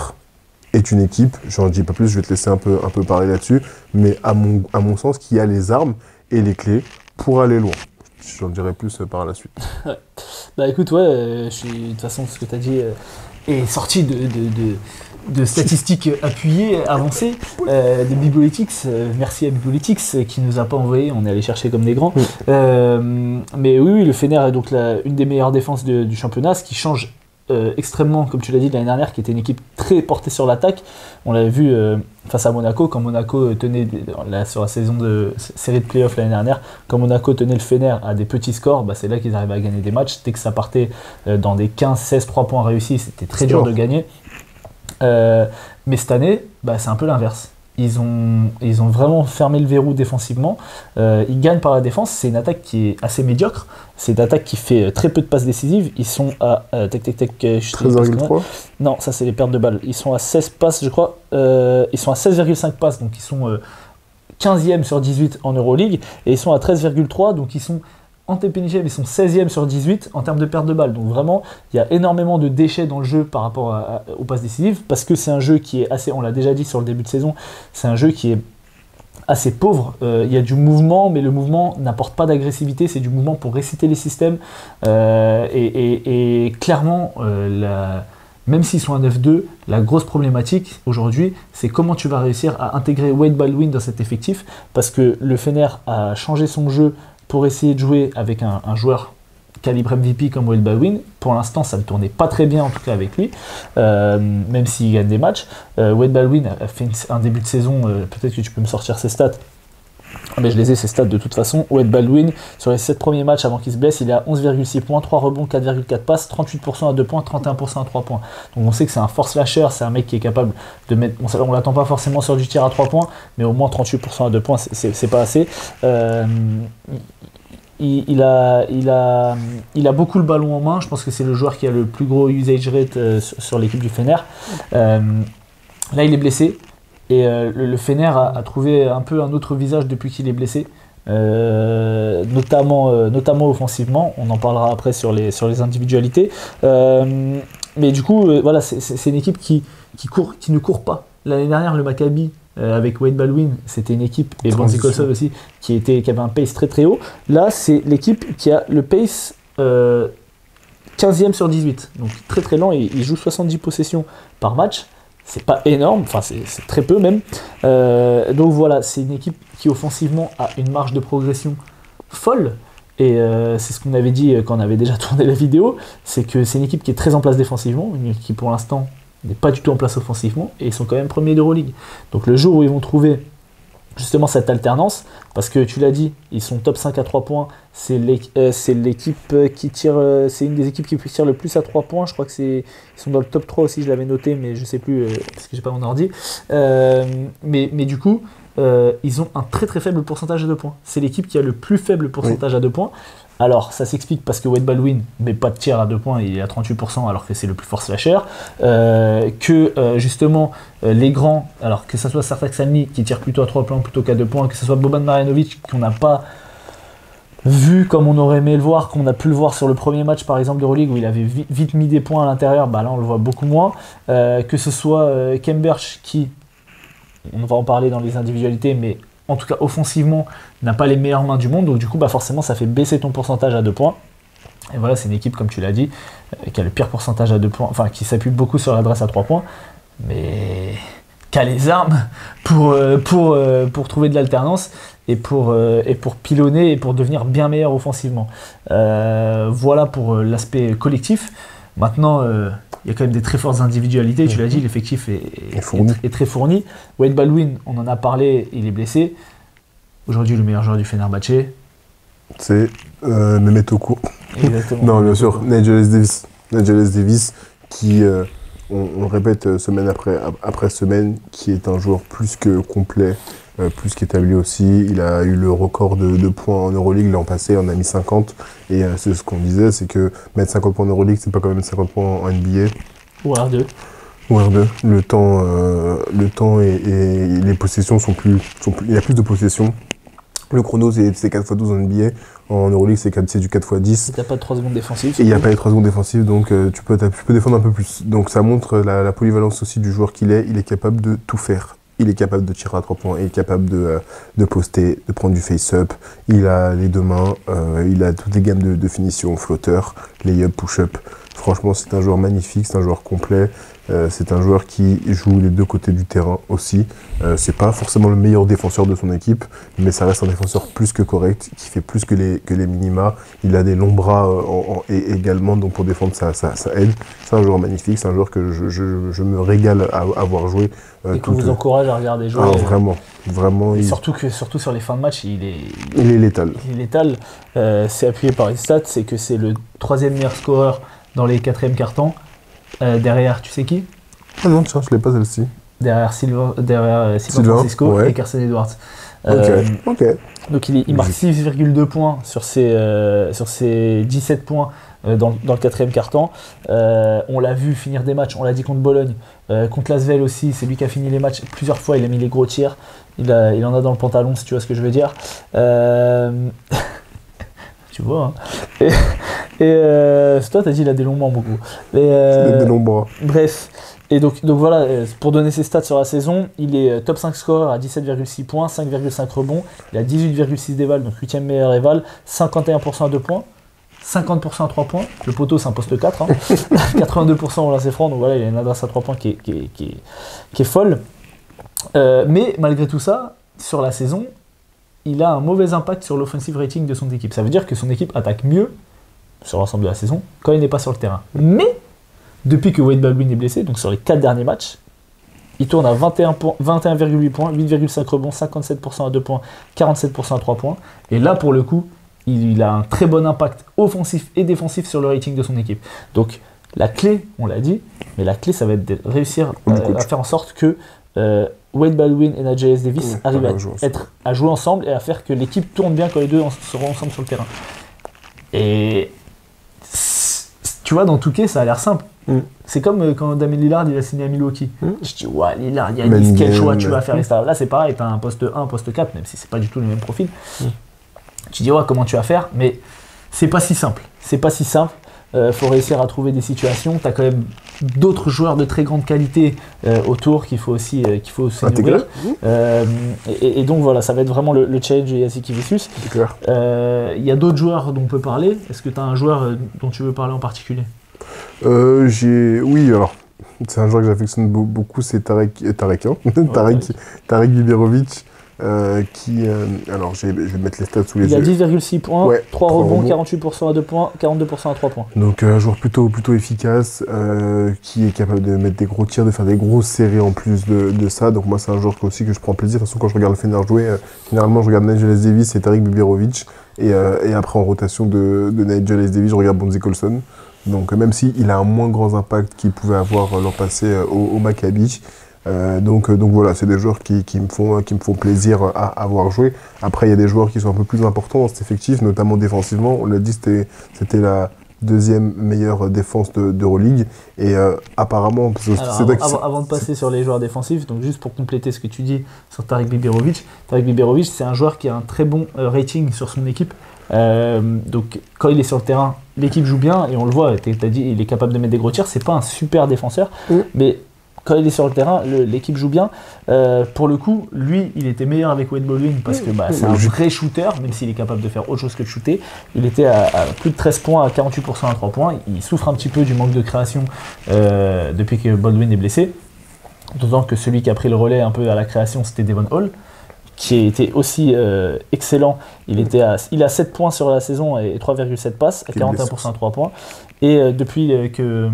est une équipe, j'en dis pas plus, je vais te laisser un peu parler là-dessus, mais à mon sens, qui a les armes et les clés pour aller loin. J'en dirai plus par la suite. Ouais. Bah écoute, ouais, de toute façon, ce que tu as dit est sorti de statistiques appuyées, avancées, de Bibolytics. Merci à Bibolytics qui nous a pas envoyé, on est allé chercher comme des grands. Oui. Mais oui, le Fener est donc une des meilleures défenses du championnat, ce qui change extrêmement, comme tu l'as dit, l'année dernière, qui était une équipe très portée sur l'attaque. On l'avait vu face à Monaco, quand Monaco tenait, sur la saison de série de playoffs l'année dernière, quand Monaco tenait le Fener à des petits scores, bah, c'est là qu'ils arrivaient à gagner des matchs. Dès que ça partait dans des 15, 16, 3 points réussis, c'était très dur de gagner. Mais cette année, bah, c'est un peu l'inverse. Ils ont vraiment fermé le verrou défensivement. Ils gagnent par la défense. C'est une attaque qui est assez médiocre. C'est une attaque qui fait très peu de passes décisives. Ils sont à 13,3. Non, ça c'est les pertes de balles. Ils sont à 16 passes, je crois. Ils sont à 16,5 passes, donc ils sont 15e sur 18 en Euroleague. Et ils sont à 13,3, donc ils sont en TPNGM, ils sont 16e sur 18 en termes de perte de balles. Donc vraiment, il y a énormément de déchets dans le jeu par rapport aux passes décisives, parce que c'est un jeu qui est assez, on l'a déjà dit sur le début de saison, c'est un jeu qui est assez pauvre. Il y a du mouvement, mais le mouvement n'apporte pas d'agressivité, c'est du mouvement pour réciter les systèmes. Et clairement, même s'ils sont à 9-2, la grosse problématique aujourd'hui, c'est comment tu vas réussir à intégrer Wade Baldwin dans cet effectif, parce que le Fener a changé son jeu pour essayer de jouer avec un joueur calibre MVP comme Wade Baldwin. Pour l'instant, ça ne tournait pas très bien, en tout cas avec lui, même s'il gagne des matchs. Wade Baldwin a fait un début de saison, peut-être que tu peux me sortir ses stats, mais je les ai ses stats de toute façon. Wade Baldwin, sur les 7 premiers matchs avant qu'il se blesse, il est à 11,6 points, 3 rebonds, 4,4 passes, 38% à 2 points, 31% à 3 points. Donc on sait que c'est un force slasher, c'est un mec qui est capable de mettre, on ne l'attend pas forcément sur du tir à 3 points, mais au moins 38% à 2 points, c'est pas assez. Il a beaucoup le ballon en main. Je pense que c'est le joueur qui a le plus gros usage rate sur l'équipe du Fener. Là, il est blessé. Et le Fener a trouvé un peu un autre visage depuis qu'il est blessé. Notamment offensivement. On en parlera après sur les individualités. Mais du coup, voilà, c'est une équipe qui ne court pas. L'année dernière, le Maccabi, avec Wade Baldwin, c'était une équipe, et Bonzi Kosov aussi, qui avait un pace très très haut. Là, c'est l'équipe qui a le pace 15e sur 18, donc très très lent, et il joue 70 possessions par match. C'est pas énorme, enfin c'est très peu même. Donc voilà, c'est une équipe qui offensivement a une marge de progression folle. Et c'est ce qu'on avait dit quand on avait déjà tourné la vidéo, c'est que c'est une équipe qui est très en place défensivement, une équipe qui pour l'instant n'est pas du tout en place offensivement, et ils sont quand même premiers d'Euroleague. Donc le jour où ils vont trouver justement cette alternance, parce que tu l'as dit, ils sont top 5 à 3 points, c'est l'équipe qui tire, c'est une des équipes qui tire le plus à 3 points, je crois que ils sont dans le top 3 aussi, je l'avais noté, mais je sais plus, parce que j'ai pas mon ordi. Mais du coup, ils ont un très très faible pourcentage à 2 points. C'est l'équipe qui a le plus faible pourcentage à 2 points. Alors, ça s'explique parce que Wade Baldwin met pas de tir à 2 points, il est à 38%, alors que c'est le plus fort slasher. Justement, les grands, alors que ce soit Sartak Salmi qui tire plutôt à 3 points plutôt qu'à 2 points, que ce soit Boban Marjanovic qu'on n'a pas vu comme on aurait aimé le voir, qu'on a pu le voir sur le premier match par exemple d'Euroleague où il avait vite mis des points à l'intérieur, bah là on le voit beaucoup moins. Que ce soit Kemberch qui, on va en parler dans les individualités, mais en tout cas offensivement, n'a pas les meilleures mains du monde, donc du coup bah forcément ça fait baisser ton pourcentage à 2 points. Et voilà, c'est une équipe, comme tu l'as dit, qui a le pire pourcentage à 2 points, enfin qui s'appuie beaucoup sur l'adresse à 3 points, mais qui a les armes pour trouver de l'alternance et pour pilonner et pour devenir bien meilleur offensivement. Voilà pour l'aspect collectif. Maintenant, il y a quand même des très fortes individualités, tu l'as dit, l'effectif est très fourni. Wade Baldwin, on en a parlé, il est blessé. Aujourd'hui, le meilleur joueur du Fenerbahçe, c'est Mehmet Okur. Exactement. Non, bien sûr, Nigel Davis, qui, on le répète semaine après semaine, qui est un joueur plus que complet, plus qu'établi aussi. Il a eu le record de points en Euroleague l'an passé, on a mis 50. Et c'est ce qu'on disait, c'est que mettre 50 points en Euroleague, c'est pas comme mettre 50 points en NBA. Ou R2. OR2, le temps et les possessions il y a plus de possessions. Le chrono, c'est 4x12 en NBA. En Euroleague, c'est du 4x10. Et t'as pas de 3 secondes défensives. Et il n'y a pas les 3 secondes défensives, donc tu peux défendre un peu plus. Donc ça montre la polyvalence aussi du joueur qu'il est. Il est capable de tout faire. Il est capable de tirer à 3 points, il est capable de poster, de prendre du face-up. Il a les 2 mains, il a toutes les gammes de finition, flotteur, lay-up, push-up. Franchement, c'est un joueur magnifique, c'est un joueur complet. C'est un joueur qui joue les 2 côtés du terrain aussi. C'est pas forcément le meilleur défenseur de son équipe, mais ça reste un défenseur plus que correct, qui fait plus que les minima. Il a des longs bras également, donc pour défendre, ça aide. C'est un joueur magnifique, c'est un joueur que je me régale à voir jouer. Et qu'on vous encourage à regarder jouer. Ah, vraiment. Et surtout sur les fins de match, il est létal. Il est létal. C'est appuyé par une stat, c'est que c'est le 3e meilleur scoreur dans les 4e quart-temps. Derrière, tu sais qui? Ah non, tiens, je l'ai pas celle-ci. Derrière Silva Francisco et Carson Edwards. Ok. Donc il marque 6,2 points sur ses 17 points dans le 4e quart-temps. On l'a vu finir des matchs, on l'a dit contre Bologne, contre Lasvel aussi, c'est lui qui a fini les matchs plusieurs fois, il a mis les gros tirs, il en a dans le pantalon si tu vois ce que je veux dire. Tu vois, hein. Et toi t'as dit il a des longs membres beaucoup. Des longs bras. Bref. Et donc voilà, pour donner ses stats sur la saison, il est top 5 score à 17,6 points, 5,5 rebonds, il a 18,6 d'éval, donc 8e meilleur éval, 51% à 2 points, 50% à 3 points, le poteau c'est un poste 4, hein. 82% au lancer franc, donc voilà, il a une adresse à 3 points qui est folle. Mais malgré tout ça, sur la saison, il a un mauvais impact sur l'offensive rating de son équipe. Ça veut dire que son équipe attaque mieux sur l'ensemble de la saison quand il n'est pas sur le terrain. Mais depuis que Wade Baldwin est blessé, donc sur les 4 derniers matchs, il tourne à 21,8 points, 8,5 rebonds, 57% à 2 points, 47% à 3 points. Et là, pour le coup, il a un très bon impact offensif et défensif sur le rating de son équipe. Donc, la clé, on l'a dit, mais la clé, ça va être de réussir à faire en sorte que Wade Baldwin et Nigel Davis arrivent à jouer ensemble et à faire que l'équipe tourne bien quand les deux seront ensemble sur le terrain. Et tu vois, dans Touquet, ça a l'air simple. C'est comme quand Damien Lillard il a signé à Milwaukee. Je dis, ouais, Lillard, il y a dit quel choix tu vas faire, etc. Là, c'est pareil, tu as un poste 1, un poste 4, même si c'est pas du tout le même profil. Tu dis, ouais, comment tu vas faire? Mais c'est pas si simple. C'est pas si simple. Faut réussir à trouver des situations. Tu as quand même d'autres joueurs de très grande qualité autour qu'il faut aussi nourrir. Et donc voilà, ça va être vraiment le challenge de Yassi Kivicius. Il y a d'autres joueurs dont on peut parler. Est-ce que tu as un joueur dont tu veux parler en particulier? Oui, alors, c'est un joueur que j'affectionne beaucoup, c'est Tarek Biberovic. Alors je vais mettre les stats sous les yeux. Il a 10,6 points, 3 rebonds, 48% à 2 points, 42% à 3 points. Donc un joueur plutôt efficace, qui est capable de mettre des gros tirs, de faire des grosses séries en plus de ça. Donc moi c'est un joueur aussi que je prends plaisir. De toute façon quand je regarde le Fener jouer, généralement je regarde Nigel Davis et Tarek Biberovic. Et après en rotation de Nigel Davis, je regarde Bonzi Colson. Donc même s'il a un moins grand impact qu'il pouvait avoir l'an passé au Maccabi. Donc voilà, c'est des joueurs qui me font plaisir à voir jouer. Après, il y a des joueurs qui sont un peu plus importants dans cet effectif, notamment défensivement. On l'a dit, c'était la 2e meilleure défense d'Euroleague. Et apparemment... Avant de passer sur les joueurs défensifs, donc juste pour compléter ce que tu dis sur Tarek Biberovic, c'est un joueur qui a un très bon rating sur son équipe. Donc quand il est sur le terrain, l'équipe joue bien et on le voit, t'as dit il est capable de mettre des gros tirs, c'est pas un super défenseur, mais quand il est sur le terrain, l'équipe joue bien. Pour le coup, lui, il était meilleur avec Wade Baldwin parce que c'est un vrai shooter, même s'il est capable de faire autre chose que de shooter. Il était à plus de 13 points, à 48% à 3 points. Il souffre un petit peu du manque de création depuis que Baldwin est blessé. D'autant que celui qui a pris le relais un peu à la création, c'était Devon Hall, qui était aussi excellent. Il a 7 points sur la saison et 3,7 passes, à 41% à 3 points. Et depuis que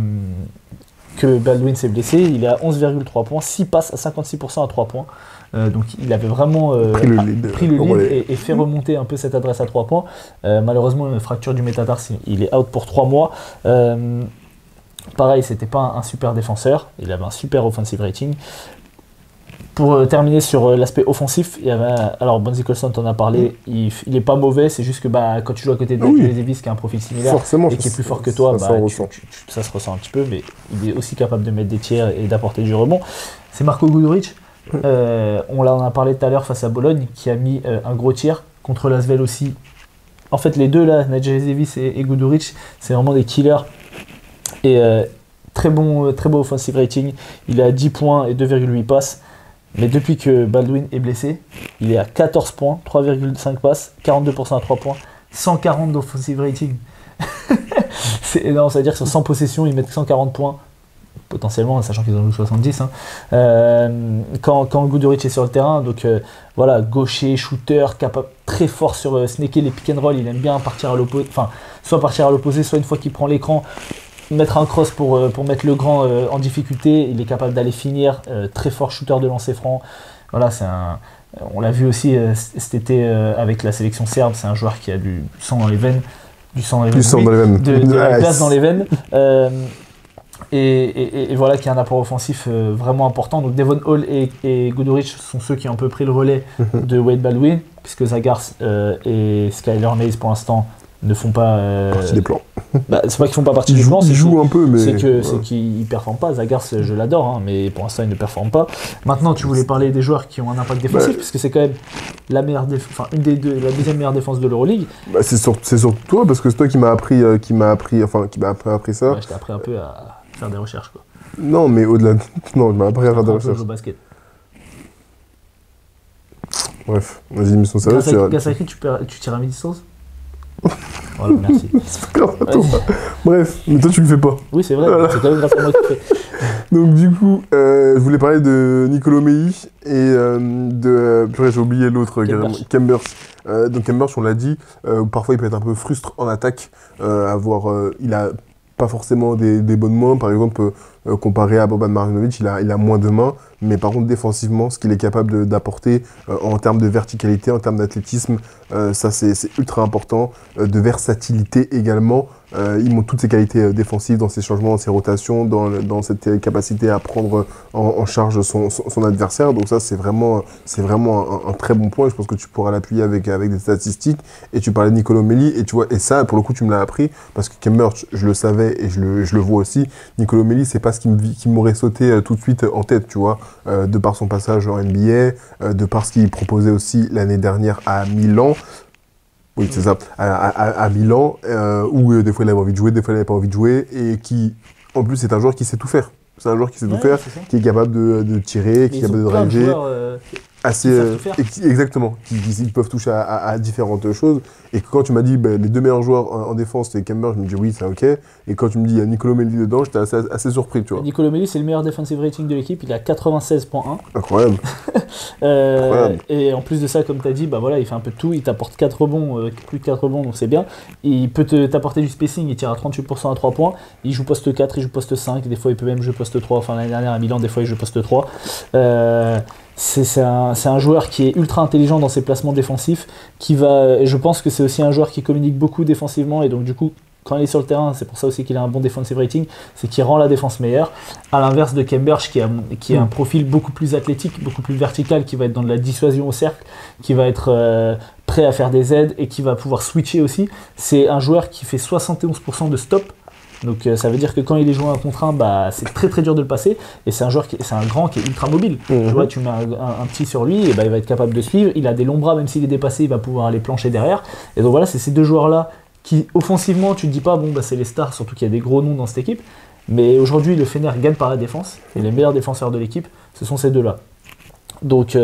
Baldwin s'est blessé, il est à 11,3 points, 6 passes à 56% à 3 points. Donc il avait vraiment pris le lead et fait remonter un peu cette adresse à 3 points. Malheureusement, une fracture du métatarse, il est out pour 3 mois. Pareil, c'était pas un super défenseur, il avait un super offensive rating. Pour terminer sur l'aspect offensif, il y avait, alors Bonzi Colson t'en a parlé, il est pas mauvais, c'est juste que quand tu joues à côté de Jay Davis qui a un profil similaire et qui est plus fort que toi, ça se ressent un petit peu, mais il est aussi capable de mettre des tirs et d'apporter du rebond. C'est Marko Guduric, on en a parlé tout à l'heure face à Bologne, qui a mis un gros tir, contre l'Asvel aussi. En fait les deux là, Jay Davis et Guduric, c'est vraiment des killers. Et très bon offensive rating, il est à 10 points et 2,8 passes. Mais depuis que Baldwin est blessé, il est à 14 points, 3,5 passes, 42% à 3 points, 140 d'offensive rating. C'est énorme, c'est-à-dire que sur 100 possessions, ils mettent 140 points, potentiellement, sachant qu'ils en jouent 70. Quand Guduric est sur le terrain, donc voilà, gaucher, shooter, capable, très fort sur snaker les pick and roll, il aime bien partir à l'opposé, enfin, soit partir à l'opposé, soit une fois qu'il prend l'écran, mettre un cross pour mettre le grand en difficulté. Il est capable d'aller finir, très fort shooter de lancer franc. Voilà, on l'a vu aussi cet été avec la sélection serbe, c'est un joueur qui a du sang dans les veines, de la glace dans les veines, et voilà, qui a un apport offensif vraiment important. Donc Devon Hall et Guduric sont ceux qui ont un peu pris le relais de Wade Baldwin, puisque Zagars et Skyler Mays pour l'instant ne font pas partie des plans. C'est pas qu'ils font pas partie du plan, ils jouent un peu, mais c'est qu'ils performent pas. Zagars, je l'adore, mais pour l'instant il ne performe pas. Maintenant, tu voulais parler des joueurs qui ont un impact défensif, puisque c'est quand même la meilleure une des deux, la deuxième meilleure défense de l'Euroleague. C'est sur toi, parce que c'est toi qui m'as appris ça. Ouais, je t'ai appris un peu à faire des recherches, quoi. Non, mais au-delà non, je m'ai appris à faire des recherches. Au basket. Bref, vas-y, mission sérieuse. Gassakri, tu tires à mi-distance. Voilà, merci. Bref, mais toi tu le fais pas. Oui, c'est vrai, c'est quand même grâce à moi que tu fais. Donc du coup, je voulais parler de Nicolo Melli et de... Purée, j'ai oublié l'autre, Chambers. Donc Chambers, on l'a dit, parfois il peut être un peu frustre en attaque, il a pas forcément des bonnes mains, par exemple, comparé à Boban Marjanovic, il a moins de mains, mais par contre défensivement, ce qu'il est capable d'apporter en termes de verticalité, en termes d'athlétisme, ça c'est ultra important, de versatilité également. Il montre toutes ses qualités défensives dans ses changements, dans ses rotations, dans cette capacité à prendre en charge son adversaire. Donc ça, c'est vraiment un très bon point. Je pense que tu pourras l'appuyer avec des statistiques. Et tu parlais de Nicolo Melli, et tu vois, et ça, pour le coup, tu me l'as appris, parce que Chambers, je le savais et je le vois aussi. Nicolo Melli, c'est pas ce qui m'aurait sauté tout de suite en tête, tu vois, de par son passage en NBA, de par ce qu'il proposait aussi l'année dernière à Milan. Oui, c'est ça, à Milan, où des fois il avait envie de jouer, des fois il n'avait pas envie de jouer, et qui, en plus, c'est un joueur qui sait tout faire. C'est un joueur qui sait tout faire, qui est capable de tirer, qui est capable de driver. Exactement, qui peuvent toucher à différentes choses. Et quand tu m'as dit les deux meilleurs joueurs en défense, c'est Chambers, je me dis oui, c'est ok. Et quand tu me dis il y a Nicolo Melli dedans, j'étais assez surpris, tu vois. Nicolo Melli, c'est le meilleur defensive rating de l'équipe, il a 96.1. Incroyable. Et en plus de ça, comme tu as dit, il fait un peu de tout, il t'apporte 4 rebonds, plus de 4 rebonds, donc c'est bien. Il peut t'apporter du spacing, il tire à 38% à 3 points, il joue poste 4, il joue poste 5, des fois il peut même jouer poste 3, enfin l'année dernière à Milan, des fois il joue poste 3. C'est un joueur qui est ultra intelligent dans ses placements défensifs, je pense que c'est aussi un joueur qui communique beaucoup défensivement, et donc du coup, quand il est sur le terrain, c'est pour ça aussi qu'il a un bon defensive rating, c'est qu'il rend la défense meilleure, à l'inverse de Chambers qui a un profil beaucoup plus athlétique, beaucoup plus vertical, qui va être dans de la dissuasion au cercle, qui va être prêt à faire des aides et qui va pouvoir switcher aussi. C'est un joueur qui fait 71% de stop. Donc ça veut dire que quand il est joué 1 contre 1, c'est très très dur de le passer, et c'est un grand qui est ultra mobile. Tu vois, tu mets un petit sur lui, et il va être capable de suivre, il a des longs bras, même s'il est dépassé, il va pouvoir aller plancher derrière. Et donc voilà, c'est ces deux joueurs-là qui, offensivement, tu te dis pas, c'est les stars, surtout qu'il y a des gros noms dans cette équipe, mais aujourd'hui le Fener gagne par la défense, et les meilleurs défenseurs de l'équipe, ce sont ces deux-là. Donc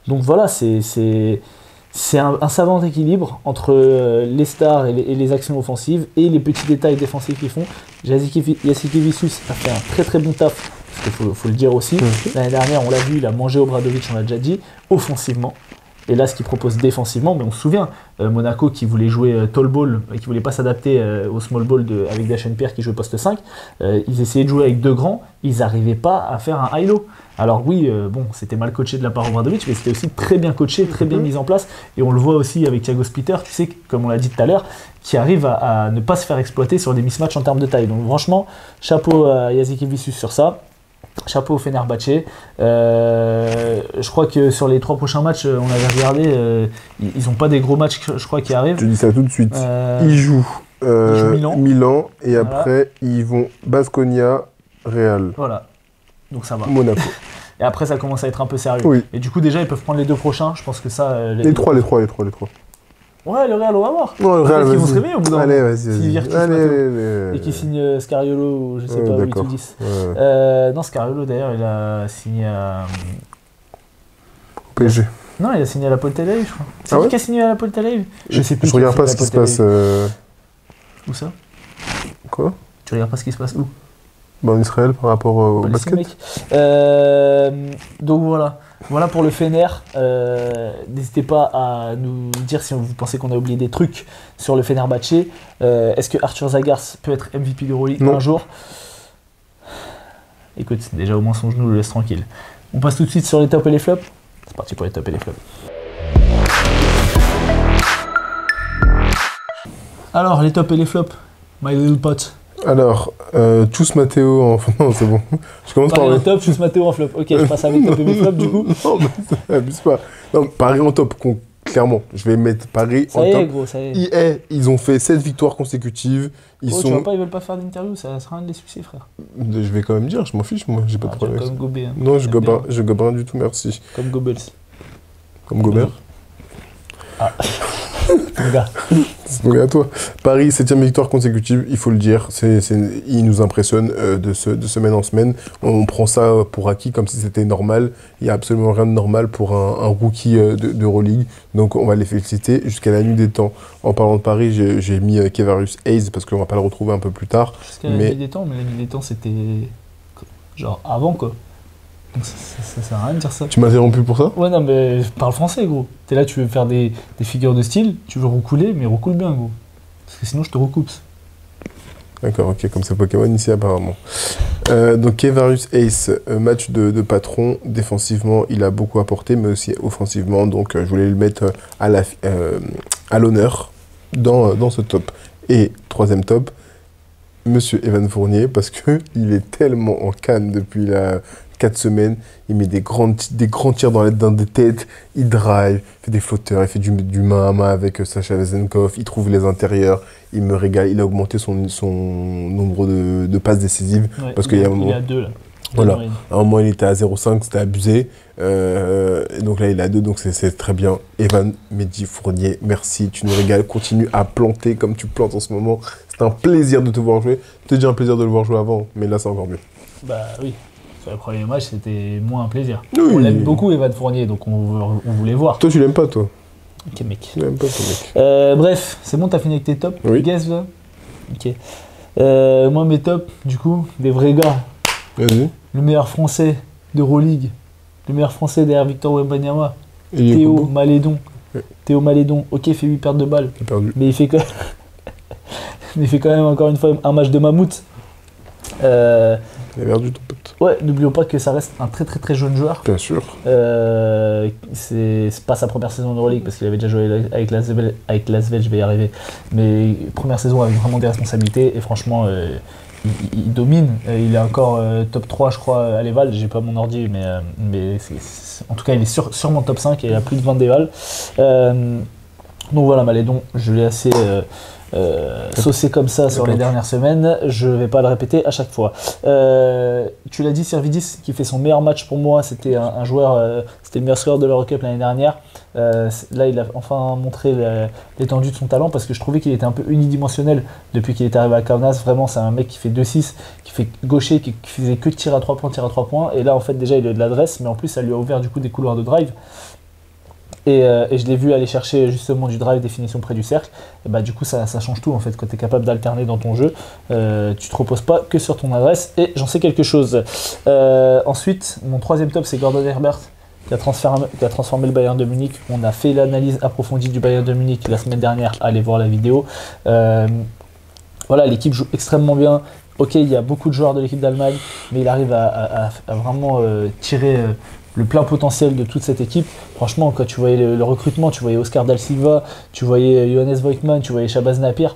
voilà, c'est un savant équilibre entre les stars et les actions offensives et les petits détails défensifs qu'ils font. Jasikevičius a fait un très très bon taf, parce qu'il faut le dire aussi. L'année dernière, on l'a vu, il a mangé Obradovic, on l'a déjà dit, offensivement. Et là, ce qu'il propose défensivement, mais on se souvient, Monaco qui voulait jouer tall ball, et qui voulait pas s'adapter au small ball avec Dashen Pierre qui jouait poste 5, ils essayaient de jouer avec deux grands, ils n'arrivaient pas à faire un high-low. Alors oui, c'était mal coaché de la part d'Obradovic, mais c'était aussi très bien coaché, très bien mis en place, et on le voit aussi avec Thiago Splitter, tu sais, comme on l'a dit tout à l'heure, qui arrive à ne pas se faire exploiter sur des mismatchs en termes de taille. Donc franchement, chapeau à Jasikevičius sur ça. chapeau au Fenerbahçe. Je crois que sur les 3 prochains matchs, on avait regardé, ils n'ont pas des gros matchs, je crois, qui arrivent. Je dis ça tout de suite. Ils jouent Milan et Voilà. après ils vont Baskonia, Real. Voilà, donc ça va. Monaco. Et après, ça commence à être un peu sérieux. Oui. Et du coup, déjà, ils peuvent prendre les 2 prochains. Je pense que ça. Les trois. Ouais, le Real, on va voir. Non, le Real, Peut-être qu'ils vont vas-y. se réveiller au bout d'un Allez, moment. vas-y, S'ils vas-y. virent Kiss Matteo. Et qui signe Scariolo, ou je sais pas, 8 ou d'accord. 10. Ouais. Non, Scariolo, d'ailleurs, il a signé à. PSG. Non, il a signé à la Paul Tel Aviv, je crois. C'est Ah qui ouais qui a signé à la Paul Tel Aviv? Je sais plus. Je regarde pas ce qui se passe. Où ça? Quoi? Tu regardes pas ce qui se passe où? En Israël par rapport au Pas les basket. mecs. Donc voilà. Voilà pour le Fener. N'hésitez pas à nous dire si vous pensez qu'on a oublié des trucs sur le Fenerbahçe. Est-ce que Arthur Zagars peut être MVP d'Euroleague un jour? Écoute, déjà au moins son genou le laisse tranquille. On passe tout de suite sur les tops et les flops. C'est parti pour les tops et les flops. Alors, les tops et les flops. My little pot. Alors, tous Matteo en. Non, c'est bon. Je commence par. Paris en top, Chus Matteo en flop. Ok, je passe à mes tops et mes flops du coup. Non, mais ça abuse pas. Non, Paris en top, clairement. Je vais mettre Paris Ça en y est, top. gros, ça y est. Ils ont fait 7 victoires consécutives. Tu vois pas, ils veulent pas faire d'interview, ça sera un des succès, frère. Je vais quand même dire, je m'en fiche, moi, j'ai pas de problème. Comme Gobé. Hein. Non, je gobe rien du tout, merci. Comme Goebbels. Comme Gobert. Ah, mon gars. C'est mon gars à toi. Paris, 7e victoire consécutive, il faut le dire. Il nous impressionne de semaine en semaine. On prend ça pour acquis comme si c'était normal. Il n'y a absolument rien de normal pour un rookie d'Euroleague. Donc on va les féliciter jusqu'à la nuit des temps. En parlant de Paris, j'ai mis Kevarius Hayes parce qu'on va pas le retrouver un peu plus tard. Jusqu'à la nuit des temps, mais la nuit des temps c'était genre avant quoi. Donc ça sert à rien de dire ça. Tu m'as interrompu pour ça? Ouais, non, mais parle français, gros. T'es là, tu veux faire des figures de style, tu veux roucouler, mais roucoule bien, gros. Parce que sinon, je te recoupe. D'accord, ok, comme c'est Pokémon ici apparemment. Donc Kevarius Hayes, match de patron. Défensivement, il a beaucoup apporté, mais aussi offensivement. Donc je voulais le mettre à l'honneur dans ce top. Et troisième top, Monsieur Evan Fournier, parce qu'il est tellement en canne depuis 4 semaines. Il met des grands tirs dans des têtes, il drive, il fait des flotteurs, il fait du main à main avec Sacha Vezenkov, il trouve les intérieurs, il me régale, il a augmenté son nombre de passes décisives. Ouais, parce il est à 2 là. Voilà, à un moment il était à 0,5, c'était abusé, et donc là il est à 2, donc c'est très bien. Evan Mehdi Fournier, merci, tu nous régales, continue à planter comme tu plantes en ce moment. C'est un plaisir de te voir jouer, c'était déjà un plaisir de le voir jouer avant, mais là c'est encore mieux. Bah oui. Sur le premier match, c'était moins un plaisir. Oui. On l'aime beaucoup, Evan Fournier, donc on voulait voir. Toi, tu l'aimes pas, toi? Ok, mec. Tu l'aimes pas, toi, mec. Bref, c'est bon, t'as fini avec tes tops? Oui. Guess, là? Ok. Moi, mes tops, du coup, des vrais gars. Vas-y. Le meilleur français d'Euroleague. Le meilleur français derrière Victor Wembanyama. Il est Théo beau. Malédon. Ouais. Théo Malédon. Ok, il fait 8 pertes de balles. Il a perdu. Mais il fait quand même encore une fois un match de mammouth. Il a perdu ton pote. Ouais, n'oublions pas que ça reste un très très très jeune joueur. Bien sûr. C'est pas sa première saison en Euroleague parce qu'il avait déjà joué avec Lasvel, je vais y arriver. Mais première saison avec vraiment des responsabilités et franchement, il domine. Il est encore top 3, je crois, à l'Eval. J'ai pas mon ordi, mais en tout cas, il est sûrement top 5 et il a plus de 20 d'éval. Donc voilà, Malédon, je l'ai assez saucé comme ça sur les dernières semaines. Je vais pas le répéter à chaque fois. Tu l'as dit, Servidis, qui fait son meilleur match pour moi. C'était un joueur, c'était le meilleur scoreur de l'Eurocup l'année dernière. Là, il a enfin montré l'étendue de son talent parce que je trouvais qu'il était un peu unidimensionnel depuis qu'il est arrivé à Kaunas. Vraiment, c'est un mec qui fait 2-6, qui fait gaucher, qui faisait que tir à 3 points. Et là, en fait, déjà, il a de l'adresse, mais en plus, ça lui a ouvert du coup des couloirs de drive. Et je l'ai vu aller chercher justement du drive, des finitions près du cercle. Et bah, du coup, ça change tout en fait. Quand tu es capable d'alterner dans ton jeu, tu te reposes pas que sur ton adresse. Et j'en sais quelque chose. Ensuite, mon troisième top, c'est Gordon Herbert qui a transformé le Bayern de Munich. On a fait l'analyse approfondie du Bayern de Munich la semaine dernière. Allez voir la vidéo. Voilà, l'équipe joue extrêmement bien. Ok, il y a beaucoup de joueurs de l'équipe d'Allemagne, mais il arrive à vraiment tirer le plein potentiel de toute cette équipe. Franchement, quand tu voyais le recrutement, tu voyais Oscar Dal Silva, tu voyais Johannes Voigtmann, tu voyais Shabazz Napier.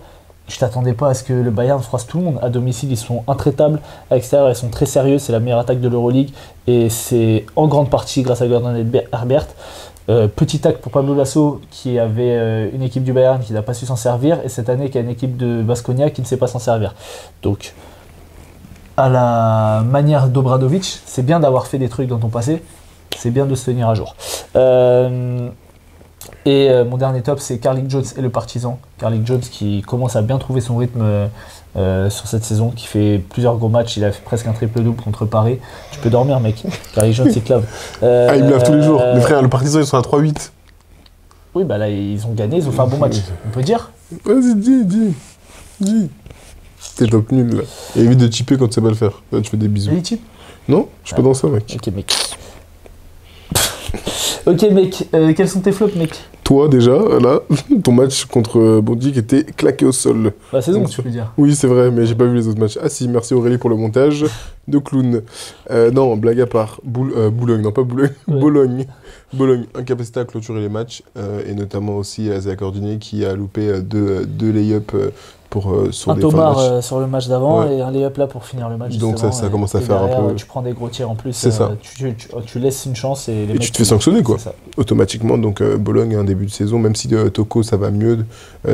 tu t'attendais pas à ce que le Bayern froisse tout le monde. À domicile, ils sont intraitables. À l'extérieur, ils sont très sérieux. C'est la meilleure attaque de l'Euroleague. Et c'est en grande partie grâce à Gordon Herbert. Petit tac pour Pablo Lasso, qui avait une équipe du Bayern qui n'a pas su s'en servir. Et cette année, qui a une équipe de Baskonia qui ne sait pas s'en servir. Donc, à la manière d'Obradovic, c'est bien d'avoir fait des trucs dans ton passé. C'est bien de se tenir à jour. Mon dernier top, c'est Carlik Jones et le Partizan. Carlik Jones qui commence à bien trouver son rythme sur cette saison, qui fait plusieurs gros matchs. Il a fait presque un triple-double contre Paris. Tu peux dormir, mec. Carlik Jones, c'est clave. Il me lave tous les jours. Les frères, le Partizan, ils sont à 3-8. Oui, bah là, ils ont gagné, ils ont fait un bon match. On peut dire. Vas-y, dis. T'es top nul, là. Et évite de typer quand tu sais pas le faire. Là, tu fais des bisous. Oui, type. Non, je suis pas dans ça, mec. Ok, mec. Ok, mec. Quels sont tes flops, mec? Toi, déjà, là, ton match contre Bondy qui était claqué au sol. La saison, tu peux dire. Oui, c'est vrai, mais j'ai pas vu les autres matchs. Ah si, merci Aurélie pour le montage de clown. Non, blague à part. Boulogne, non pas Boulogne. Ouais. Bologne, incapacité à clôturer les matchs, et notamment aussi Zéa Cordinet qui a loupé deux lay-up sur des fins de match. Sur le match d'avant et un lay-up là pour finir le match. Donc ça commence à faire un peu... Tu prends des gros tirs en plus, c'est ça. Tu laisses une chance et les mecs... tu te fais sanctionner, quoi, automatiquement. Donc Bologne, un début de saison, même si Toko ça va mieux,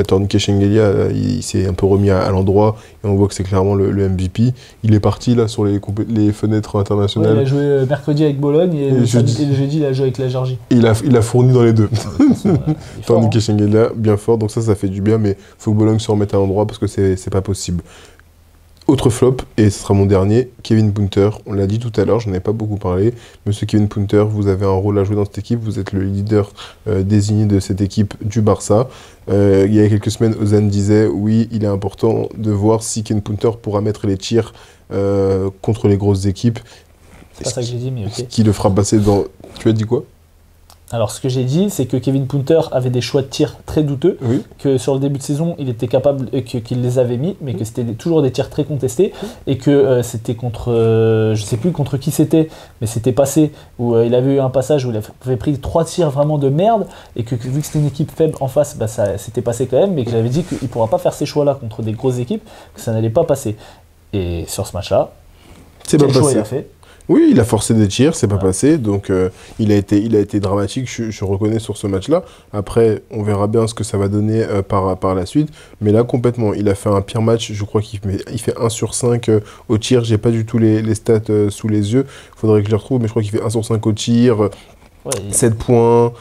Tornike Shengelia, il s'est un peu remis à l'endroit, et on voit que c'est clairement le MVP. Il est parti là sur les fenêtres internationales. Ouais, il a joué mercredi avec Bologne et le jeudi il a joué avec la Géorgie. Il a fourni dans les deux. Tornike Shengelia, bien fort, donc ça fait du bien, mais il faut que Bologne se remette à l'endroit parce que c'est pas possible. Autre flop, et ce sera mon dernier, Kevin Punter. On l'a dit tout à l'heure, je n'en ai pas beaucoup parlé. Monsieur Kevin Punter, vous avez un rôle à jouer dans cette équipe, vous êtes le leader désigné de cette équipe du Barça. Il y a quelques semaines, Ozan disait, oui, il est important de voir si Kevin Punter pourra mettre les tirs contre les grosses équipes. C'est pas ça que j'ai dit, mais ok. Ce qui le fera passer dans... Tu as dit quoi ? Alors, ce que j'ai dit, c'est que Kevin Punter avait des choix de tir très douteux, que sur le début de saison, il était capable, qu'il les avait mis, mais que c'était toujours des tirs très contestés, et que c'était contre, je sais plus contre qui c'était, mais c'était passé, où il avait eu un passage où il avait pris 3 tirs vraiment de merde, et que vu que c'était une équipe faible en face, bah, ça s'était passé quand même, mais que j'avais dit qu'il ne pourra pas faire ces choix-là contre des grosses équipes, que ça n'allait pas passer. Et sur ce match-là, quel choix il a fait ? Oui, il a forcé des tirs, c'est pas passé, donc il a été dramatique, je reconnais sur ce match-là. Après, on verra bien ce que ça va donner par la suite, mais là, complètement, il a fait un pire match, je crois qu'il fait 1 sur 5 au tir, j'ai pas du tout les stats sous les yeux, faudrait que je les retrouve, mais je crois qu'il fait 1 sur 5 au tir, 7 points,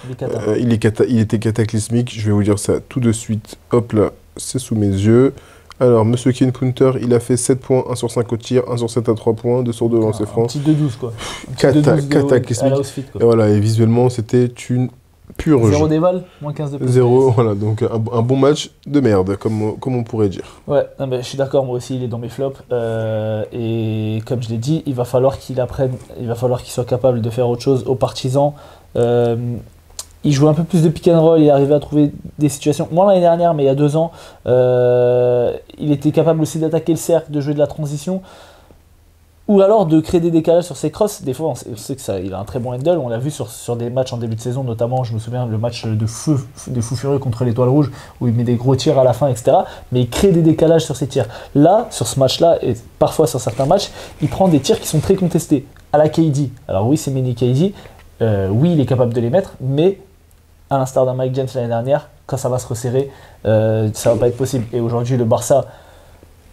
il était cataclysmique, je vais vous dire ça tout de suite, hop là, c'est sous mes yeux. Alors, Monsieur Kevin Punter, il a fait 7 points, 1 sur 5 au tir, 1 sur 7 à 3 points, 2 sur 2 lancers francs. Un petit 2-12 quoi. Cataclysmique. Et voilà, et visuellement, c'était une purge. 0 déval, moins 15 de plus. 0, voilà, donc un bon match de merde, comme on pourrait dire. Ouais, non, mais je suis d'accord, moi aussi, il est dans mes flops. Et comme je l'ai dit, il va falloir qu'il apprenne, il va falloir qu'il soit capable de faire autre chose aux partisans. Il jouait un peu plus de pick and roll, il arrivait à trouver des situations. Moi l'année dernière, mais il y a 2 ans, il était capable aussi d'attaquer le cercle, de jouer de la transition, ou alors de créer des décalages sur ses crosses. Des fois, on sait qu'il a un très bon handle, on l'a vu sur des matchs en début de saison, notamment, je me souviens, le match de fou furieux contre l'Étoile Rouge, où il met des gros tirs à la fin, etc. Mais il crée des décalages sur ses tirs. Là, sur ce match-là, et parfois sur certains matchs, il prend des tirs qui sont très contestés, à la KD. Alors oui, c'est mini KD, oui, il est capable de les mettre, mais... à l'instar d'un Mike James l'année dernière, quand ça va se resserrer, ça va pas être possible. Et aujourd'hui, le Barça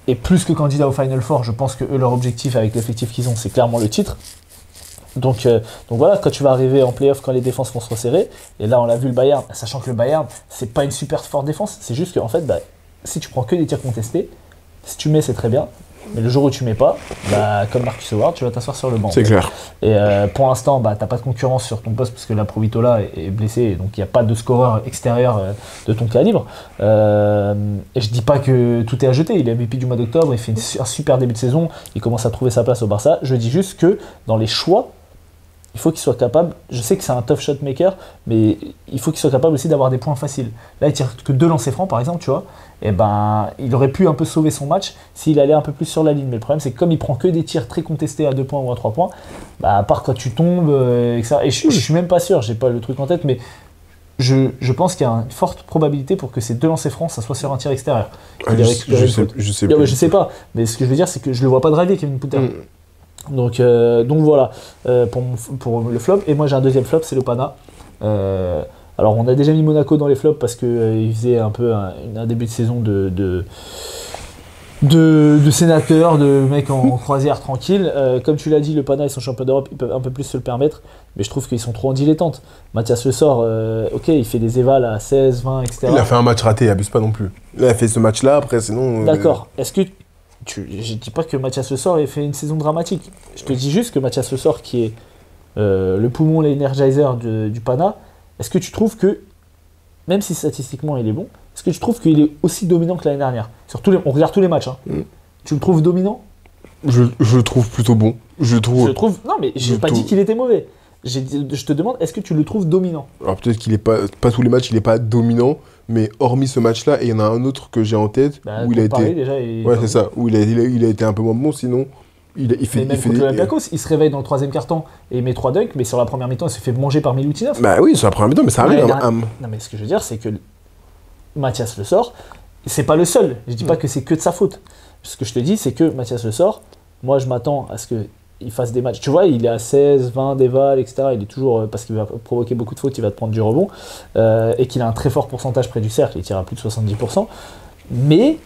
est plus que candidat au Final Four. Je pense que eux, leur objectif avec l'effectif qu'ils ont, c'est clairement le titre. Donc voilà, quand tu vas arriver en play-off, quand les défenses vont se resserrer, et là on l'a vu le Bayern, sachant que le Bayern, c'est pas une super forte défense, c'est juste qu'en fait, si tu prends que des tirs contestés, si tu mets, c'est très bien. Mais le jour où tu mets pas, comme Marcus Howard, tu vas t'asseoir sur le banc. C'est clair. Et pour l'instant, t'as pas de concurrence sur ton poste parce que la Provitola est blessé, et donc il n'y a pas de scoreur extérieur de ton calibre. Et je dis pas que tout est à jeter. Il est MVP du mois d'octobre, il fait un super début de saison, il commence à trouver sa place au Barça. Je dis juste que dans les choix, il faut qu'il soit capable, je sais que c'est un tough shot maker, mais il faut qu'il soit capable aussi d'avoir des points faciles. Là, il tire que 2 lancers francs, par exemple, tu vois. Et il aurait pu un peu sauver son match s'il allait un peu plus sur la ligne. Mais le problème, c'est que comme il prend que des tirs très contestés à 2 points ou à 3 points, à part quand tu tombes, etc. Et je suis même pas sûr, j'ai pas le truc en tête, mais je pense qu'il y a une forte probabilité pour que ces 2 lancers francs, ça soit sur un tir extérieur. Je sais pas, mais ce que je veux dire, c'est que je le vois pas driver, Kevin Puter. Donc voilà, pour le flop. Et moi, j'ai un deuxième flop, c'est le Pana. Alors, on a déjà mis Monaco dans les flops parce qu'il faisait un peu un début de saison de sénateurs, de mecs en croisière tranquille. Comme tu l'as dit, le Pana, ils sont champions d'Europe, ils peuvent un peu plus se le permettre, mais je trouve qu'ils sont trop en dilettante. Mathias Le Sort, ok, il fait des évals à 16, 20, etc. Il a fait un match raté, il abuse pas non plus. Il a fait ce match-là, après, sinon... D'accord. Est-ce que... Je dis pas que Mathias Le Sort ait fait une saison dramatique. Je te dis juste que Mathias Le Sort, qui est le poumon, l'energizer du Pana, est-ce que tu trouves que, même si statistiquement il est bon, est-ce que tu trouves qu'il est aussi dominant que l'année dernière? On regarde tous les matchs. Hein. Tu le trouves dominant? Je le trouve plutôt bon. Non, mais j'ai pas dit qu'il était mauvais. Je te demande, est-ce que tu le trouves dominant? Alors peut-être qu'il est pas tous les matchs, il est pas dominant, mais hormis ce match-là, et il y en a un autre que j'ai en tête où il a été. Déjà, ouais, c'est ça. Où il a été un peu moins bon, sinon. Il fait contre l'Olympiakos, il se réveille dans le 3e quart-temps et il met 3 dunks, mais sur la première mi-temps, il se fait manger par Milutinov. Bah oui, sur la première mi-temps, mais ça arrive. Non, mais ce que je veux dire, c'est que Mathias Le Sort, c'est pas le seul. Je dis pas que c'est que de sa faute. Ce que je te dis, c'est que Mathias Le Sort, moi, je m'attends à ce qu'il fasse des matchs. Tu vois, il est à 16, 20 déval, etc. Il est toujours, parce qu'il va provoquer beaucoup de fautes, il va te prendre du rebond, et qu'il a un très fort pourcentage près du cercle, il tire à plus de 70%. Mais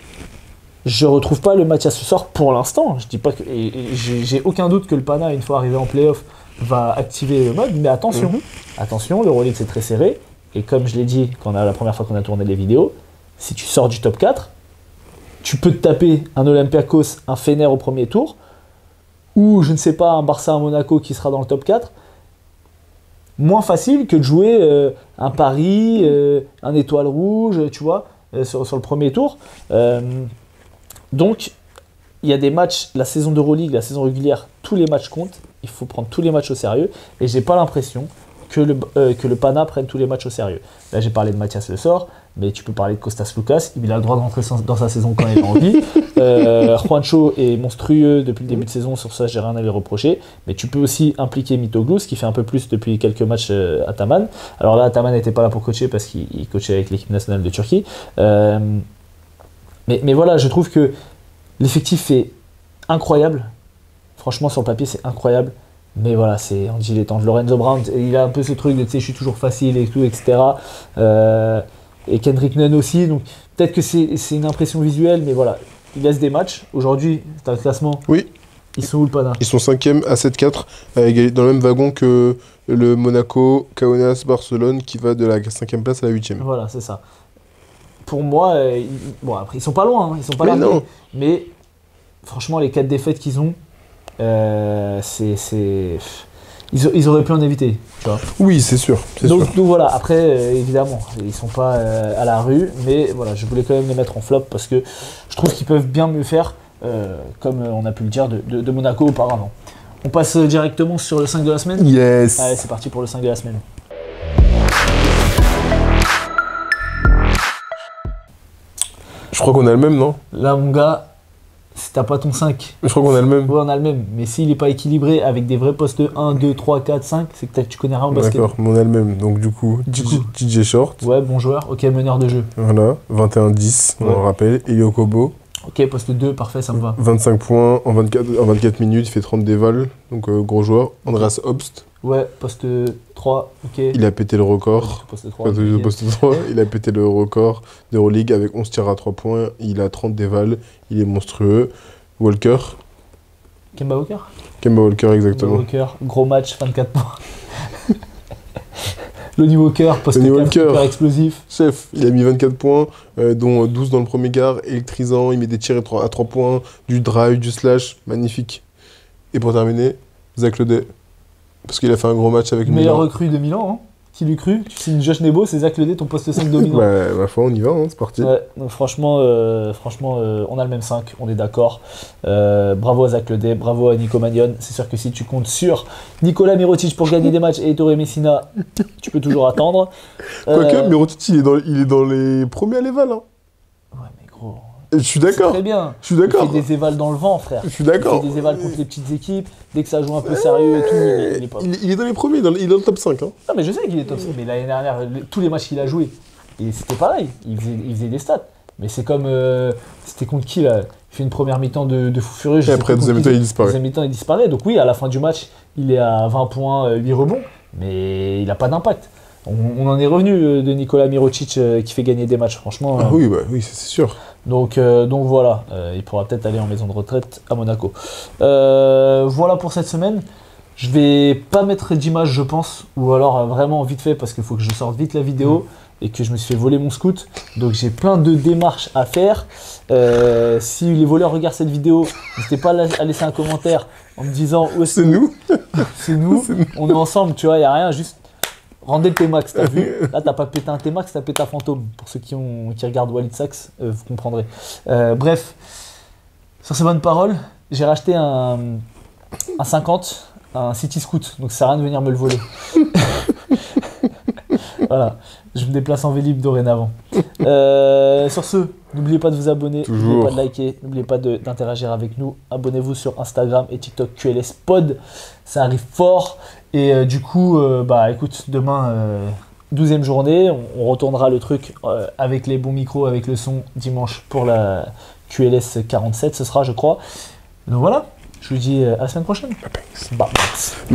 je retrouve pas le Mathias Le Sort pour l'instant. Je dis pas que, j'ai aucun doute que le Pana, une fois arrivé en play-off, va activer le mode, mais attention, attention, le Euroleague c'est très serré, et comme je l'ai dit la première fois qu'on a tourné les vidéos, si tu sors du top 4, tu peux te taper un Olympiakos, un Fener au premier tour, ou je ne sais pas, un Barça, un Monaco qui sera dans le top 4, moins facile que de jouer un Paris, un Étoile Rouge, tu vois, sur le premier tour. Donc, il y a des matchs, la saison d'Euroleague, la saison régulière, tous les matchs comptent, il faut prendre tous les matchs au sérieux, et j'ai pas l'impression que le Pana prenne tous les matchs au sérieux. Là, j'ai parlé de Mathias Le Sort, mais tu peux parler de Kostas Loukas, il a le droit de rentrer dans sa saison quand il a envie. Juancho est monstrueux depuis le début de saison, sur ça, j'ai rien à lui reprocher, mais tu peux aussi impliquer Mitoglou, qui fait un peu plus depuis quelques matchs à Taman. Alors là, Ataman n'était pas là pour coacher parce qu'il coachait avec l'équipe nationale de Turquie. Mais voilà, je trouve que l'effectif est incroyable. Franchement, sur le papier, c'est incroyable. Mais voilà, c'est en dilettante. Lorenzo Brown, il a un peu ce truc de, tu sais, je suis toujours facile et tout, etc. Et Kendrick Nunn aussi. Donc peut-être que c'est une impression visuelle, mais voilà. Il laisse des matchs. Aujourd'hui, c'est un classement. Oui. Ils sont où le Pana? Ils sont 5e à 7-4, dans le même wagon que le Monaco, Kaunas, Barcelone, qui va de la 5e place à la 8e. Voilà, c'est ça. Pour moi, bon, après, ils sont pas loin, hein, ils sont pas là. Mais franchement, les 4 défaites qu'ils ont, ils auraient pu en éviter. Tu vois. Oui, c'est sûr. Donc voilà, après, évidemment, ils sont pas à la rue, mais voilà, je voulais quand même les mettre en flop parce que je trouve qu'ils peuvent bien mieux faire, comme on a pu le dire de Monaco auparavant. On passe directement sur le 5 de la semaine. Yes. Allez, c'est parti pour le 5 de la semaine. Je crois qu'on a le même, non? Là, mon gars, si t'as pas ton 5. Je crois qu'on a le même. Ouais, on a le même. Mais s'il n'est pas équilibré avec des vrais postes 1, 2, 3, 4, 5, c'est que tu connais rien en basket. D'accord, mais on a le même. Donc du coup, TJ Short. Ouais, bon joueur. Ok, meneur de jeu. Voilà, 21-10, on le rappelle. Elio Kobo. Ok, poste 2, parfait, ça me va. 25 points en 24 minutes, il fait 30 déval. Donc gros joueur. Andreas Obst. Ouais, poste 3, ok. Il a pété le record. Poste 3. Poste 3. Il a pété le record d'Euroleague avec 11 tirs à 3 points. Il a 30 déval. Il est monstrueux. Walker. Kemba Walker. Kemba Walker, exactement. Kemba Walker, gros match, 24 points. Lonnie Walker, poste 4, super explosif. Chef, il a mis 24 points, dont 12 dans le premier quart, électrisant. Il met des tirs à 3 points, du drive, du slash. Magnifique. Et pour terminer, Zach Ledey. Parce qu'il a fait un gros match avec Milan. Meilleur recrue de Milan, hein. Qui lui cru? Tu signes Josh Nebo, c'est Zach Ledey, ton poste 5 dominant. Ouais, ma foi, on y va, hein, c'est parti. Ouais, donc franchement, on a le même 5, on est d'accord. Bravo à Zach Ledey, bravo à Nico Magnon. C'est sûr que si tu comptes sur Nicolas Mirotic pour gagner des matchs et Ettore Messina, tu peux toujours attendre. Quoique, Mirotic, il est dans les premiers à l'éval. Hein. Ouais, mais gros, Je suis C'est d'accord. très bien. Je suis d'accord. Il fait des évals dans le vent, frère. Je suis d'accord. Il fait des évals contre les petites équipes. Dès que ça joue un peu sérieux et tout, il est pas. Il est dans les premiers, il est dans le top 5. Hein. Non, mais je sais qu'il est top 5. Mais l'année dernière, tous les matchs qu'il a joués, et c'était pareil. Il faisait des stats. Mais c'est comme. C'était contre qui là? Il fait une première mi-temps de fou furieux. Et après, deuxième mi-temps, il disparaît. Deuxième mi-temps, il disparaît. Donc, oui, à la fin du match, il est à 20 points, 8 rebonds. Mais il n'a pas d'impact. On en est revenu de Nikola Mirotic qui fait gagner des matchs, franchement. Ah oui, c'est sûr. Donc voilà, il pourra peut-être aller en maison de retraite à Monaco. Voilà pour cette semaine. Je vais pas mettre d'image, je pense, ou alors vraiment vite fait parce qu'il faut que je sorte vite la vidéo et que je me suis fait voler mon scoot. Donc j'ai plein de démarches à faire. Si les voleurs regardent cette vidéo, n'hésitez pas à laisser un commentaire en me disant où est-ce que... C'est nous. On est ensemble, tu vois, il n'y a rien, juste rendez le T-Max, t'as vu? Là, t'as pas pété un T-Max, t'as pété un fantôme. Pour ceux qui regardent Walid Sachs, vous comprendrez. Bref, sur ces bonnes paroles, j'ai racheté un 50, un City Scoot, donc ça sert à rien de venir me le voler. Voilà, je me déplace en Vélib dorénavant. Sur ce, n'oubliez pas de vous abonner, n'oubliez pas de liker, n'oubliez pas d'interagir avec nous. Abonnez-vous sur Instagram et TikTok QLS Pod, ça arrive fort. Et du coup, écoute, demain, 12e journée, on retournera le truc avec les bons micros, avec le son dimanche pour la QLS 47, ce sera, je crois. Donc voilà, je vous dis à la semaine prochaine. Bye.